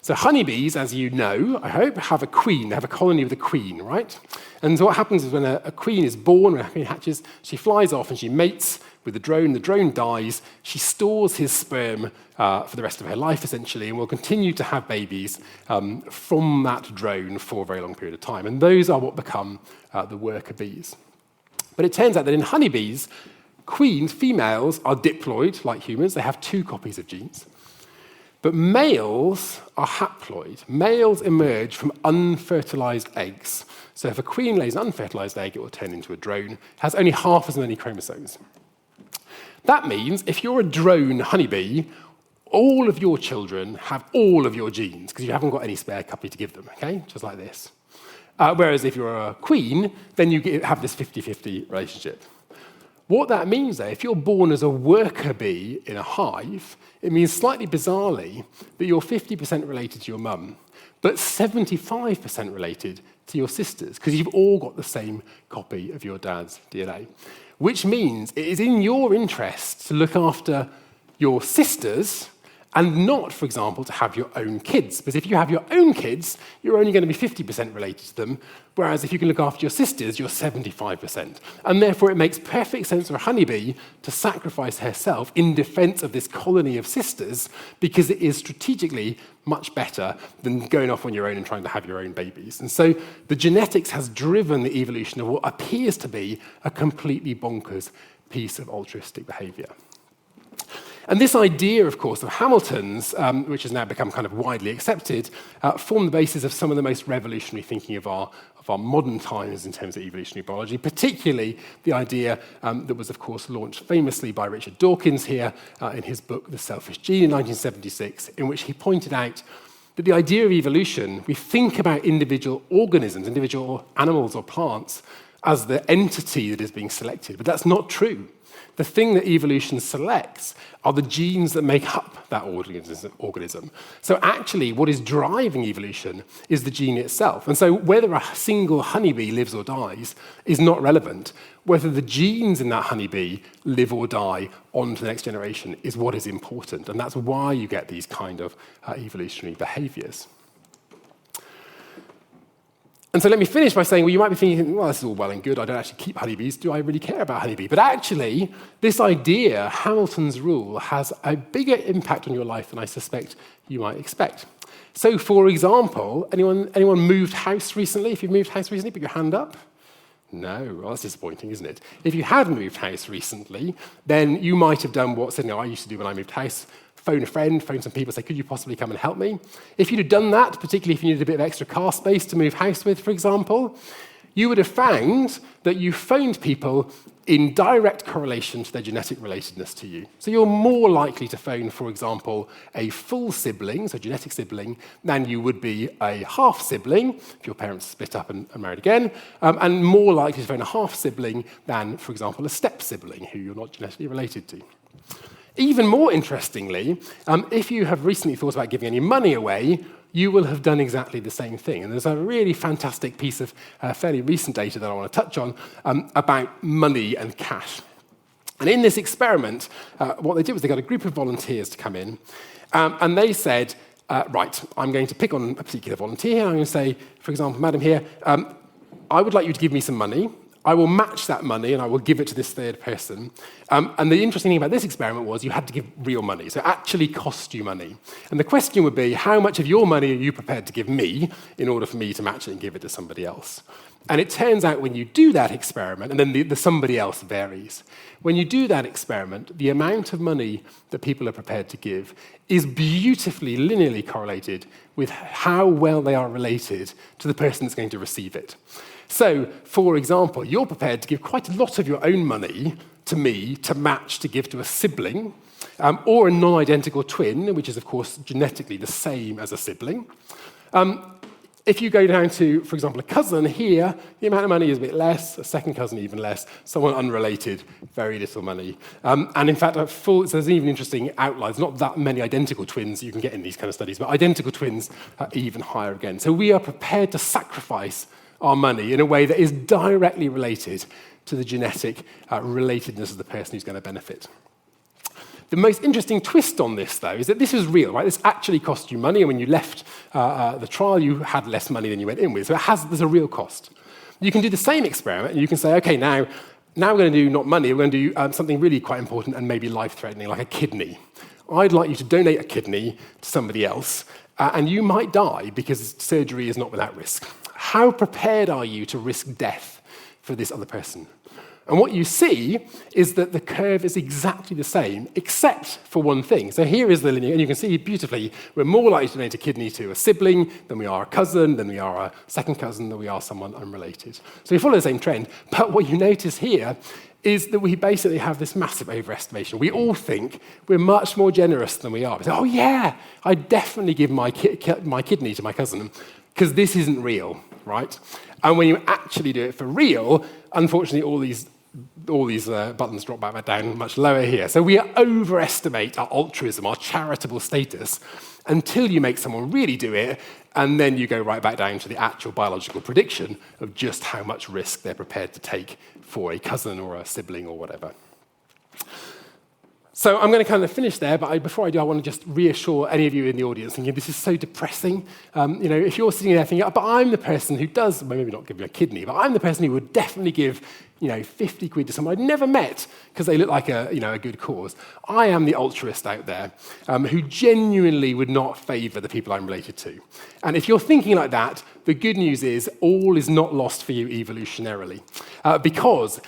So honeybees, as you know, I hope, have a queen. They have a colony with a queen, right? And so what happens is when a queen is born, when a queen hatches, she flies off and she mates with the drone. The drone dies. She stores his sperm for the rest of her life, essentially, and will continue to have babies from that drone for a very long period of time. And those are what become the worker bees. But it turns out that in honeybees, queens, females, are diploid, like humans. They have 2 copies of genes. But males are haploid. Males emerge from unfertilized eggs. So if a queen lays an unfertilized egg, it will turn into a drone. It has only half as many chromosomes. That means if you're a drone honeybee, all of your children have all of your genes, because you haven't got any spare copy to give them, okay? Just like this. Whereas if you're a queen, then you have this 50-50 relationship. What that means, though, if you're born as a worker bee in a hive, it means slightly bizarrely that you're 50% related to your mum, but 75% related to your sisters, because you've all got the same copy of your dad's DNA. Which means it is in your interest to look after your sisters and not, for example, to have your own kids. Because if you have your own kids, you're only going to be 50% related to them, whereas if you can look after your sisters, you're 75%. And therefore, it makes perfect sense for a honeybee to sacrifice herself in defense of this colony of sisters, because it is strategically much better than going off on your own and trying to have your own babies. And so the genetics has driven the evolution of what appears to be a completely bonkers piece of altruistic behavior. And this idea, of course, of Hamilton's, which has now become kind of widely accepted, formed the basis of some of the most revolutionary thinking of our modern times in terms of evolutionary biology, particularly the idea that was, of course, launched famously by Richard Dawkins here in his book, The Selfish Gene, in 1976, in which he pointed out that the idea of evolution, we think about individual organisms, individual animals or plants, as the entity that is being selected, but that's not true. The thing that evolution selects are the genes that make up that organism. So actually, what is driving evolution is the gene itself. And so whether a single honeybee lives or dies is not relevant. Whether the genes in that honeybee live or die on to the next generation is what is important. And that's why you get these kind of evolutionary behaviors. And so let me finish by saying, well, you might be thinking, well, this is all well and good. I don't actually keep honeybees. Do I really care about honeybees? But actually, this idea, Hamilton's rule, has a bigger impact on your life than I suspect you might expect. So, for example, anyone moved house recently? If you've moved house recently, put your hand up. No, well, that's disappointing, isn't it? If you had moved house recently, then you might have done what I used to do when I moved house. Phone a friend, phone some people, say, could you possibly come and help me? If you'd have done that, particularly if you needed a bit of extra car space to move house with, for example, you would have found that you phoned people in direct correlation to their genetic relatedness to you. So you're more likely to phone, for example, a full sibling, so genetic sibling, than you would be a half sibling, if your parents split up and married again, and more likely to phone a half sibling than, for example, a step sibling who you're not genetically related to. Even more interestingly, if you have recently thought about giving any money away, you will have done exactly the same thing. And there's a really fantastic piece of fairly recent data that I want to touch on about money and cash. And in this experiment, what they did was they got a group of volunteers to come in, and they said, right, I'm going to pick on a particular volunteer. I'm going to say, for example, madam here, I would like you to give me some money. I will match that money and I will give it to this third person. And the interesting thing about this experiment was you had to give real money, so it actually cost you money. And the question would be, how much of your money are you prepared to give me in order for me to match it and give it to somebody else? And it turns out when you do that experiment, and then the somebody else varies, when you do that experiment, the amount of money that people are prepared to give is beautifully linearly correlated with how well they are related to the person that's going to receive it. So, for example, you're prepared to give quite a lot of your own money to me to match to give to a sibling, or a non-identical twin, which is, of course, genetically the same as a sibling. If you go down to, for example, a cousin here, the amount of money is a bit less, a second cousin even less, someone unrelated, very little money. And in fact, so there's even interesting outliers, not that many identical twins you can get in these kind of studies, but identical twins are even higher again. So we are prepared to sacrifice our money in a way that is directly related to the genetic relatedness of the person who's going to benefit. The most interesting twist on this, though, is that this is real, right? This actually cost you money, and when you left the trial, you had less money than you went in with. So there's a real cost. You can do the same experiment, and you can say, okay, now we're going to do not money, we're going to do something really quite important and maybe life-threatening, like a kidney. I'd like you to donate a kidney to somebody else, and you might die because surgery is not without risk. How prepared are you to risk death for this other person? And what you see is that the curve is exactly the same, except for one thing. So here is the linear, and you can see beautifully, we're more likely to donate a kidney to a sibling than we are a cousin, than we are a second cousin, than we are someone unrelated. So we follow the same trend. But what you notice here is that we basically have this massive overestimation. We all think we're much more generous than we are. We say, oh yeah, I definitely give my kidney to my cousin, because this isn't real, right? And when you actually do it for real, unfortunately, all these buttons drop back down much lower here. So we overestimate our altruism, our charitable status, until you make someone really do it, and then you go right back down to the actual biological prediction of just how much risk they're prepared to take for a cousin or a sibling or whatever. So I'm going to kind of finish there, but before I do, I want to just reassure any of you in the audience thinking, this is so depressing. If you're sitting there thinking, but I'm the person who does, well, maybe not give you a kidney, but I'm the person who would definitely give 50 quid to someone I'd never met because they look like a good cause. I am the altruist out there who genuinely would not favour the people I'm related to. And if you're thinking like that, the good news is all is not lost for you evolutionarily. Because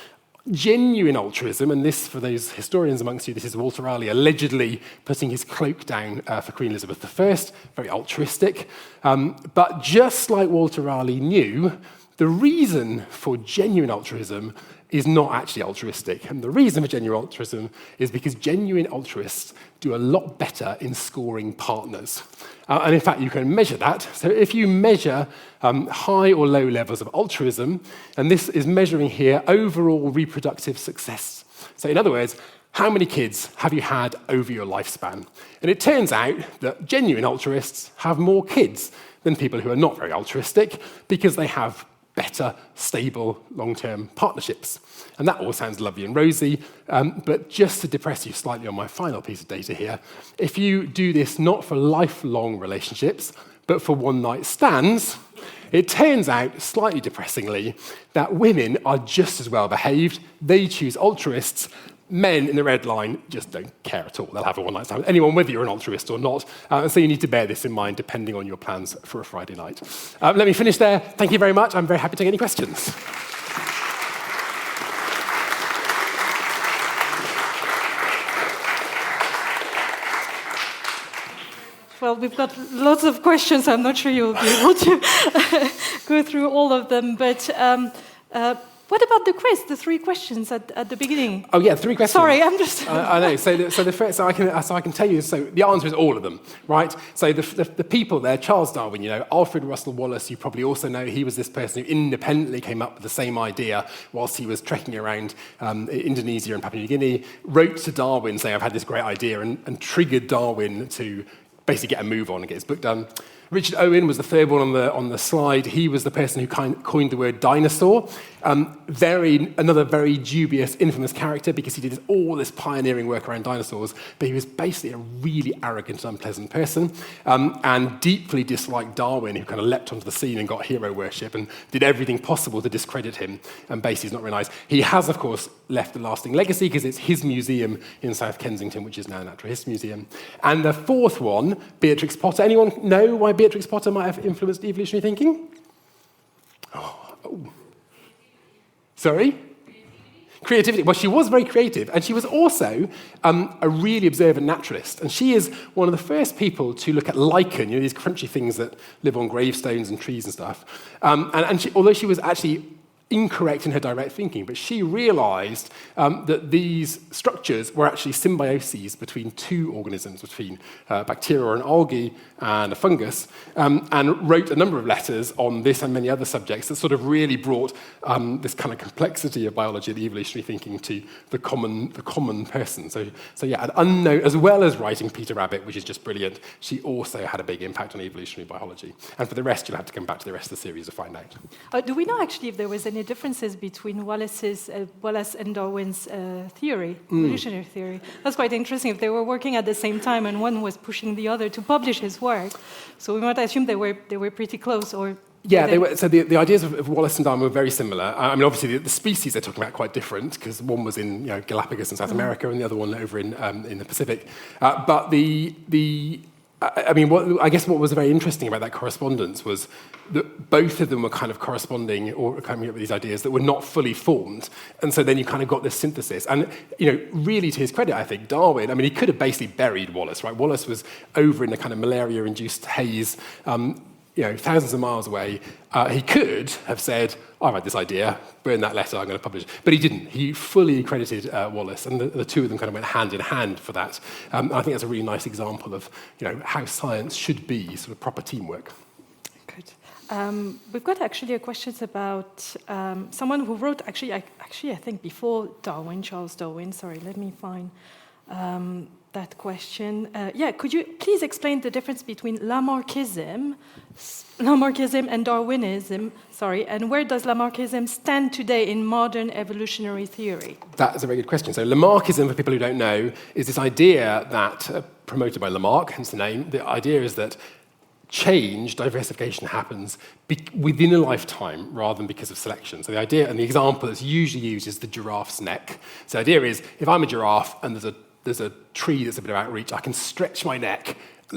genuine altruism, and this, for those historians amongst you, this is Walter Raleigh allegedly putting his cloak down for Queen Elizabeth I, very altruistic. But just like Walter Raleigh knew, the reason for genuine altruism is not actually altruistic. And the reason for genuine altruism is because genuine altruists do a lot better in scoring partners. And in fact, you can measure that. So if you measure high or low levels of altruism, and this is measuring here overall reproductive success. So in other words, how many kids have you had over your lifespan? And it turns out that genuine altruists have more kids than people who are not very altruistic because they have better, stable, long-term partnerships. And that all sounds lovely and rosy, but just to depress you slightly on my final piece of data here, if you do this not for lifelong relationships, but for one-night stands, It turns out, slightly depressingly, that women are just as well behaved. They choose altruists. Men in the red line just don't care at all. They'll have a one-night stand with anyone, whether you're an altruist or not. So you need to bear this in mind, depending on your plans for a Friday night. Let me finish there. Thank you very much. I'm very happy to take any questions. Well, we've got lots of questions. I'm not sure you'll be able to go through all of them. But what about the quiz, the 3 questions at the beginning? Oh, yeah, 3 questions. Sorry, I'm just... I know. So the first, so I can tell you, so the answer is all of them, right? So the people there, Charles Darwin, Alfred Russel Wallace, you probably also know, he was this person who independently came up with the same idea whilst he was trekking around Indonesia and Papua New Guinea, wrote to Darwin saying, I've had this great idea, and triggered Darwin to basically get a move on and get his book done. Richard Owen was the third one on the slide. He was the person who coined the word dinosaur. Another very dubious, infamous character because he did all this pioneering work around dinosaurs, but he was basically a really arrogant, unpleasant person and deeply disliked Darwin, who kind of leapt onto the scene and got hero worship and did everything possible to discredit him, and basically is not very nice. He has, of course, left a lasting legacy because it's his museum in South Kensington, which is now a Natural History Museum. And the fourth one, Beatrix Potter. Anyone know why Beatrix Potter might have influenced evolutionary thinking? Sorry? Creativity. Well, she was very creative, and she was also a really observant naturalist. And she is one of the first people to look at lichen, these crunchy things that live on gravestones and trees and stuff. Although she was actually incorrect in her direct thinking, but she realized that these structures were actually symbioses between 2 organisms, between bacteria or an algae and a fungus, and wrote a number of letters on this and many other subjects that sort of really brought this kind of complexity of biology and evolutionary thinking to the common person. So yeah, an unknown, as well as writing Peter Rabbit, which is just brilliant, she also had a big impact on evolutionary biology. And for the rest, you'll have to come back to the rest of the series to find out. Do we know actually if there was any differences between Wallace and Darwin's theory, evolutionary theory? That's quite interesting. If they were working at the same time and one was pushing the other to publish his work, so we might assume they were pretty close, or... Yeah, they were. So the ideas of Wallace and Darwin were very similar. I mean, obviously, the species they're talking about are quite different, because one was in Galapagos in South America and the other one over in the Pacific. But I guess what was very interesting about that correspondence was that both of them were kind of corresponding or coming up with these ideas that were not fully formed. And so then you kind of got this synthesis. And, really to his credit, I think, Darwin, he could have basically buried Wallace, right? Wallace was over in a kind of malaria-induced haze, thousands of miles away. He could have said, I've had this idea, burn that letter, I'm going to publish it. But he didn't. He fully credited Wallace, and the 2 of them kind of went hand in hand for that. I think that's a really nice example of how science should be, sort of proper teamwork. Good. We've got actually a question about someone who wrote, I think before Darwin, Charles Darwin. Sorry, let me find that question. Could you please explain the difference between Lamarckism and Darwinism, and where does Lamarckism stand today in modern evolutionary theory? That's a very good question. So Lamarckism, for people who don't know, is this idea that, promoted by Lamarck, hence the name, the idea is that diversification happens within a lifetime rather than because of selection. So the idea, and the example that's usually used is the giraffe's neck. So the idea is, if I'm a giraffe and there's a tree that's a bit of outreach, I can stretch my neck,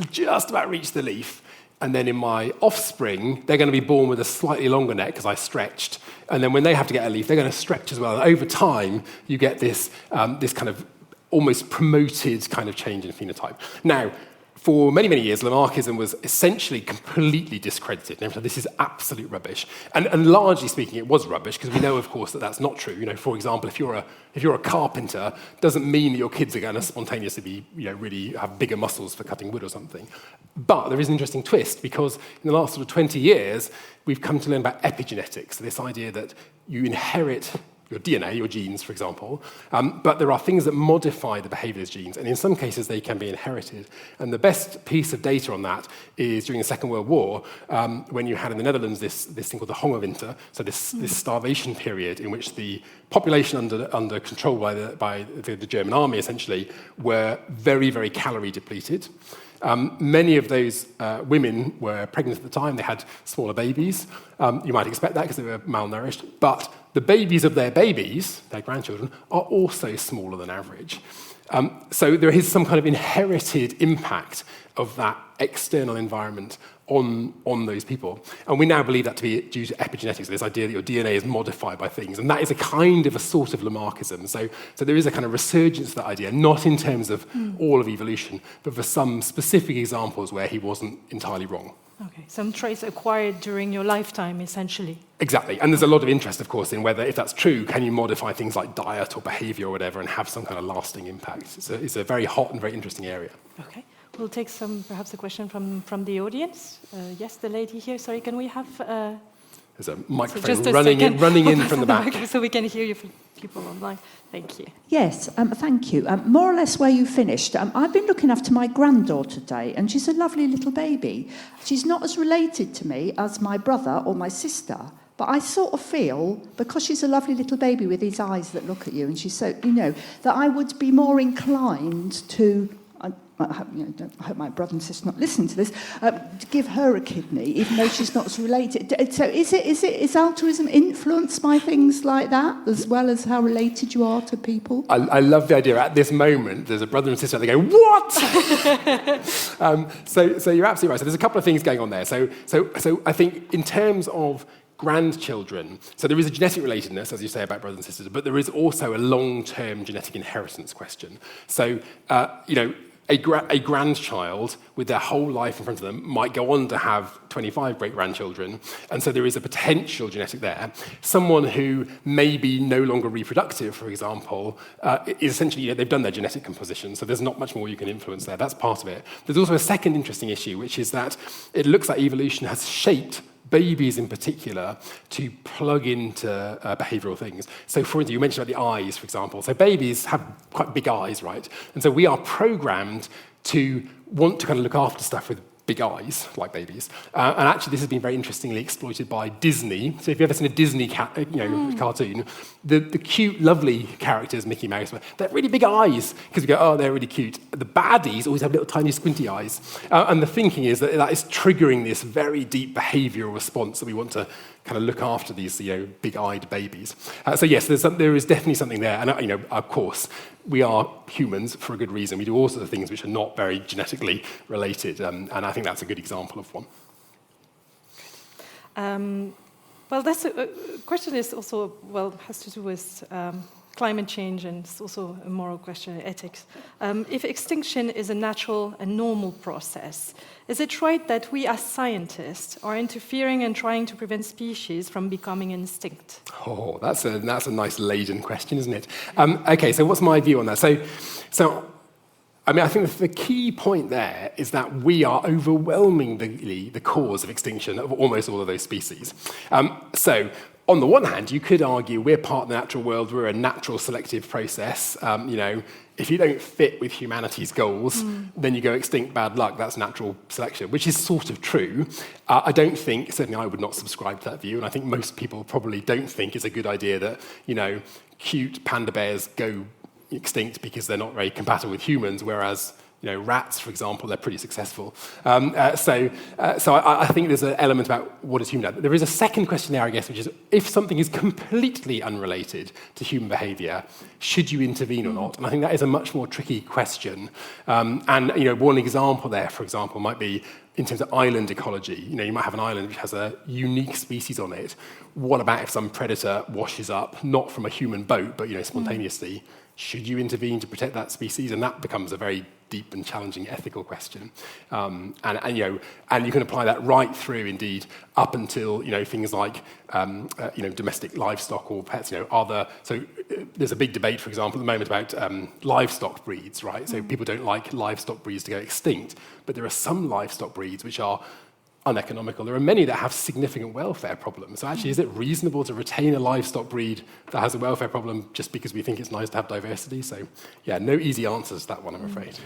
just about reach the leaf, and then in my offspring, they're going to be born with a slightly longer neck because I stretched, and then when they have to get a leaf, they're going to stretch as well. And over time, you get this kind of almost promoted kind of change in phenotype. Now, for many, many years, Lamarckism was essentially completely discredited. This is absolute rubbish. And largely speaking, it was rubbish, because we know, of course, that that's not true. For example, if you're a carpenter, doesn't mean that your kids are going to spontaneously be, really have bigger muscles for cutting wood or something. But there is an interesting twist, because in the last sort of 20 years, we've come to learn about epigenetics, this idea that you inherit your DNA, your genes, for example. But there are things that modify the behavior of those genes, and in some cases they can be inherited. And the best piece of data on that is during the Second World War, when you had in the Netherlands this thing called the Hongerwinter, so this starvation period in which the population under control by the German army, essentially, were very, very calorie depleted. Many of those women were pregnant at the time. They had smaller babies. You might expect that because they were malnourished. But the babies of their babies, their grandchildren, are also smaller than average. So there is some kind of inherited impact of that external environment on those people. And we now believe that to be due to epigenetics, this idea that your DNA is modified by things. And that is a sort of Lamarckism. So there is a kind of resurgence of that idea, not in terms of all of evolution, but for some specific examples where he wasn't entirely wrong. Okay, some traits acquired during your lifetime, essentially. Exactly. And there's a lot of interest, of course, in whether, if that's true, can you modify things like diet or behavior or whatever and have some kind of lasting impact. It's a very hot and very interesting area. Okay. We'll take perhaps a question from the audience. Yes, the lady here. Sorry, can we have... There's a microphone running in from the back. So we can hear you for people online. Thank you. Yes, thank you. More or less where you finished. I've been looking after my granddaughter today, and she's a lovely little baby. She's not as related to me as my brother or my sister, but I sort of feel, because she's a lovely little baby with these eyes that look at you, and she's so, that I would be more inclined to... I hope my brother and sister not listen to this. To give her a kidney, even though she's not as related. So is altruism influenced by things like that, as well as how related you are to people? I love the idea. At this moment, there's a brother and sister. They go, what? So you're absolutely right. So there's a couple of things going on there. So I think in terms of grandchildren, so there is a genetic relatedness, as you say, about brothers and sisters, but there is also a long-term genetic inheritance question. So a grandchild with their whole life in front of them might go on to have 25 great-grandchildren, and so there is a potential genetic there. Someone who may be no longer reproductive, for example, is essentially, they've done their genetic composition, so there's not much more you can influence there. That's part of it. There's also a second interesting issue, which is that it looks like evolution has shaped babies in particular to plug into behavioural things. So for instance, you mentioned about the eyes, for example. So babies have quite big eyes, right? And so we are programmed to want to kind of look after stuff with big eyes, like babies. And actually, this has been very interestingly exploited by Disney. So if you've ever seen a Disney cartoon, the cute, lovely characters, Mickey Mouse, they have really big eyes, because we go, oh, they're really cute. The baddies always have little tiny squinty eyes. And the thinking is that is triggering this very deep behavioural response that we want to kind of look after these, big-eyed babies. So yes, there is definitely something there. And of course, we are humans for a good reason. We do all sorts of things which are not very genetically related, and I think that's a good example of one. Well, that's a question is also, has to do with climate change, and it's also a moral question, ethics. If extinction is a natural and normal process, is it right that we as scientists are interfering and trying to prevent species from becoming extinct? Oh, that's a nice laden question, isn't it? Okay, so what's my view on that? So I think the key point there is that we are overwhelmingly the cause of extinction of almost all of those species. So on the one hand, you could argue we're part of the natural world, we're a natural selective process. If you don't fit with humanity's goals, then you go extinct, bad luck, that's natural selection, which is sort of true. I don't think, certainly I would not subscribe to that view, and I think most people probably don't think it's a good idea that, cute panda bears go extinct because they're not very compatible with humans, whereas rats, for example, they're pretty successful. So I think there's an element about what is human. There is a second question there, I guess, which is if something is completely unrelated to human behaviour, should you intervene or not? And I think that is a much more tricky question. One example there, for example, might be in terms of island ecology. You might have an island which has a unique species on it. What about if some predator washes up, not from a human boat, but spontaneously? Should you intervene to protect that species? And that becomes a very deep and challenging ethical question. And you can apply that right through, indeed, up until things like domestic livestock or pets. So there's a big debate, for example, at the moment about livestock breeds, right? So people don't like livestock breeds to go extinct, but there are some livestock breeds which are uneconomical. There are many that have significant welfare problems. So actually, is it reasonable to retain a livestock breed that has a welfare problem just because we think it's nice to have diversity? So yeah, no easy answers to that one, I'm afraid.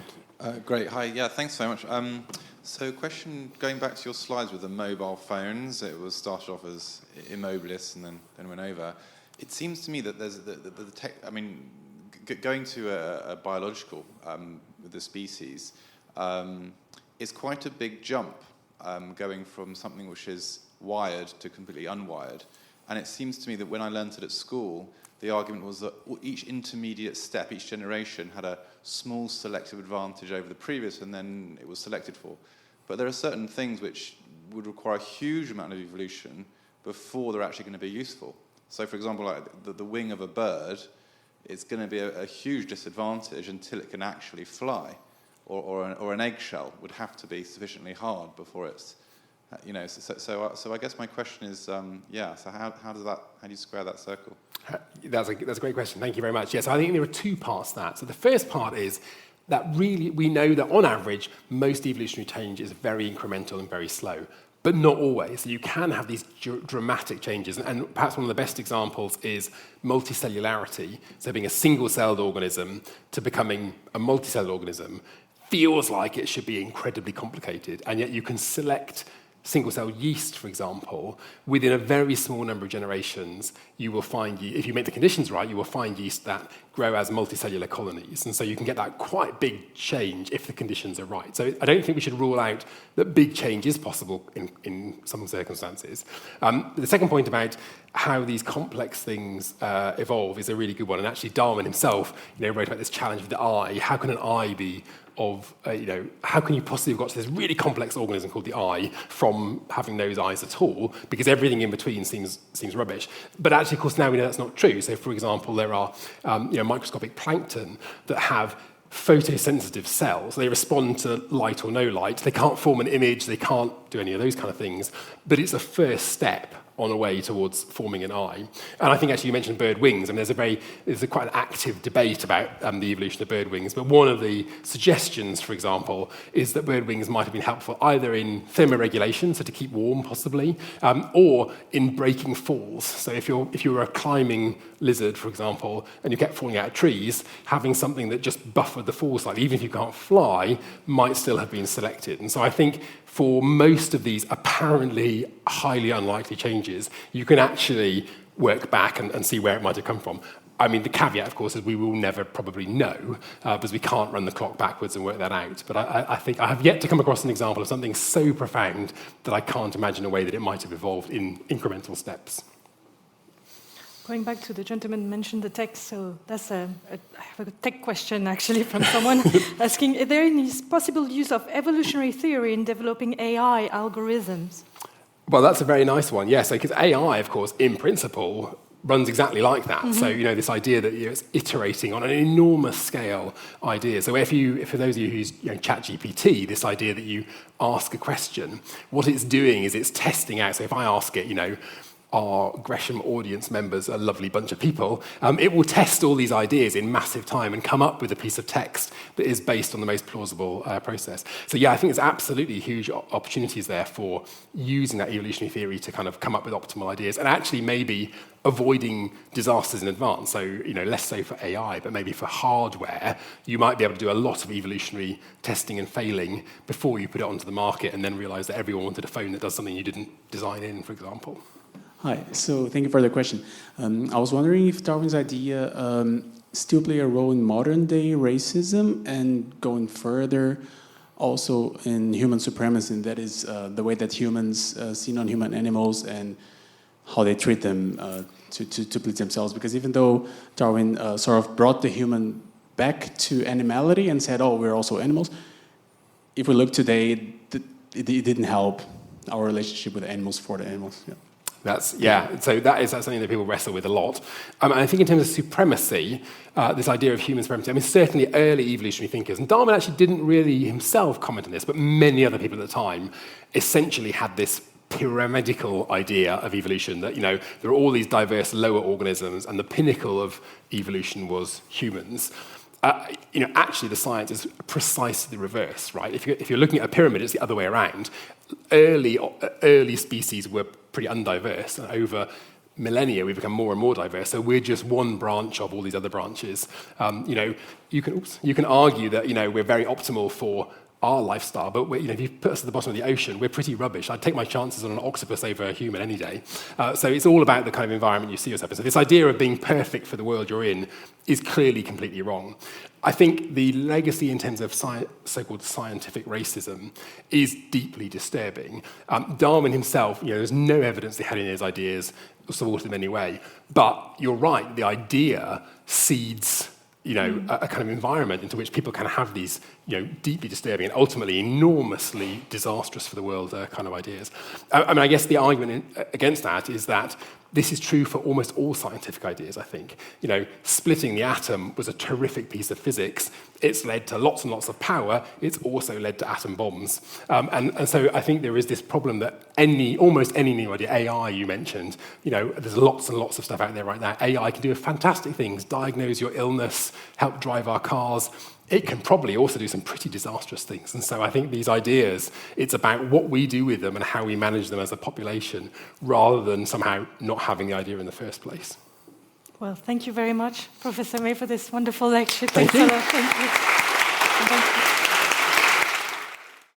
Great. Hi. Yeah, thanks so much. So question, going back to your slides with the mobile phones, it was started off as immobilis and then went over. It seems to me that there's the tech, I mean, going to a biological with the species is quite a big jump, going from something which is wired to completely unwired. And it seems to me that when I learned it at school, the argument was that each intermediate step, each generation, had a small selective advantage over the previous, and then it was selected for. But there are certain things which would require a huge amount of evolution before they're actually going to be useful. So, for example, like the wing of a bird is going to be a huge disadvantage until it can actually fly, or an eggshell would have to be sufficiently hard before it's, So I guess my question is, so how do you square that circle? That's a great question. Thank you very much. Yes, I think there are two parts to that. So the first part is that really we know that on average, most evolutionary change is very incremental and very slow, but not always. So you can have these dramatic changes, and perhaps one of the best examples is multicellularity. So being a single-celled organism to becoming a multicellular organism feels like it should be incredibly complicated, and yet you can select single-cell yeast, for example, within a very small number of generations, you will find, if you make the conditions right, you will find yeast that grow as multicellular colonies. And so you can get that quite big change if the conditions are right. So I don't think we should rule out that big change is possible in some circumstances. The second point about how these complex things evolve is a really good one. And actually Darwin himself, wrote about this challenge of the eye. How can an eye be how can you possibly have got to this really complex organism called the eye from having those eyes at all? Because everything in between seems rubbish. But actually, of course, now we know that's not true. So, for example, there are microscopic plankton that have photosensitive cells. They respond to light or no light. They can't form an image. They can't do any of those kind of things. But it's a first step on a way towards forming an eye. And I think actually you mentioned bird wings, and there's quite an active debate about the evolution of bird wings, but one of the suggestions, for example, is that bird wings might have been helpful either in thermoregulation, so to keep warm possibly, or in breaking falls. So if you were a climbing lizard, for example, and you kept falling out of trees, having something that just buffered the fall slightly, even if you can't fly, might still have been selected. And so I think for most of these apparently highly unlikely changes, you can actually work back and see where it might have come from. I mean, the caveat, of course, is we will never probably know, because we can't run the clock backwards and work that out. But I think I have yet to come across an example of something so profound that I can't imagine a way that it might have evolved in incremental steps. Going back to the gentleman mentioned the tech, so I have a tech question actually from someone asking, is there any possible use of evolutionary theory in developing AI algorithms? Well, that's a very nice one, yes, because AI, of course, in principle, runs exactly like that. Mm-hmm. So, this idea that it's iterating on an enormous scale idea. So for those of you who use ChatGPT, this idea that you ask a question, what it's doing is it's testing out. So if I ask it, our Gresham audience members, a lovely bunch of people, it will test all these ideas in massive time and come up with a piece of text that is based on the most plausible process. So yeah, I think there's absolutely huge opportunities there for using that evolutionary theory to kind of come up with optimal ideas and actually maybe avoiding disasters in advance. So, less so for AI, but maybe for hardware, you might be able to do a lot of evolutionary testing and failing before you put it onto the market and then realize that everyone wanted a phone that does something you didn't design in, for example. Hi, so thank you for the question. I was wondering if Darwin's idea still play a role in modern-day racism and going further also in human supremacy, and that is the way that humans see non-human animals and how they treat them to please themselves. Because even though Darwin sort of brought the human back to animality and said, oh, we're also animals, if we look today, it didn't help our relationship with the animals for the animals. Yeah. So that's something that people wrestle with a lot. And I think in terms of supremacy, this idea of human supremacy, I mean, certainly early evolutionary thinkers, and Darwin actually didn't really himself comment on this, but many other people at the time essentially had this pyramidal idea of evolution, that, there are all these diverse lower organisms, and the pinnacle of evolution was humans. actually the science is precisely the reverse, right? If you're looking at a pyramid, it's the other way around. Early species were pretty undiverse, and over millennia we've become more and more diverse. So we're just one branch of all these other branches. You can argue that we're very optimal for our lifestyle, but if you put us at the bottom of the ocean, we're pretty rubbish. I'd take my chances on an octopus over a human any day. So it's all about the kind of environment you see yourself in. So this idea of being perfect for the world you're in is clearly completely wrong. I think the legacy in terms of so-called scientific racism is deeply disturbing. Darwin himself, there's no evidence he had any of his ideas supported them in any way. But you're right, the idea seeds a kind of environment into which people can have these, deeply disturbing and ultimately enormously disastrous for the world kind of ideas. I guess the argument against that is that this is true for almost all scientific ideas, I think. Splitting the atom was a terrific piece of physics. It's led to lots and lots of power. It's also led to atom bombs. And so I think there is this problem that almost any new idea, AI you mentioned, there's lots and lots of stuff out there right now. AI can do fantastic things, diagnose your illness, help drive our cars. It can probably also do some pretty disastrous things. And so I think these ideas, it's about what we do with them and how we manage them as a population, rather than somehow not having the idea in the first place. Well, thank you very much, Professor May, for this wonderful lecture. Thank Thanks you. a lot. Thank you.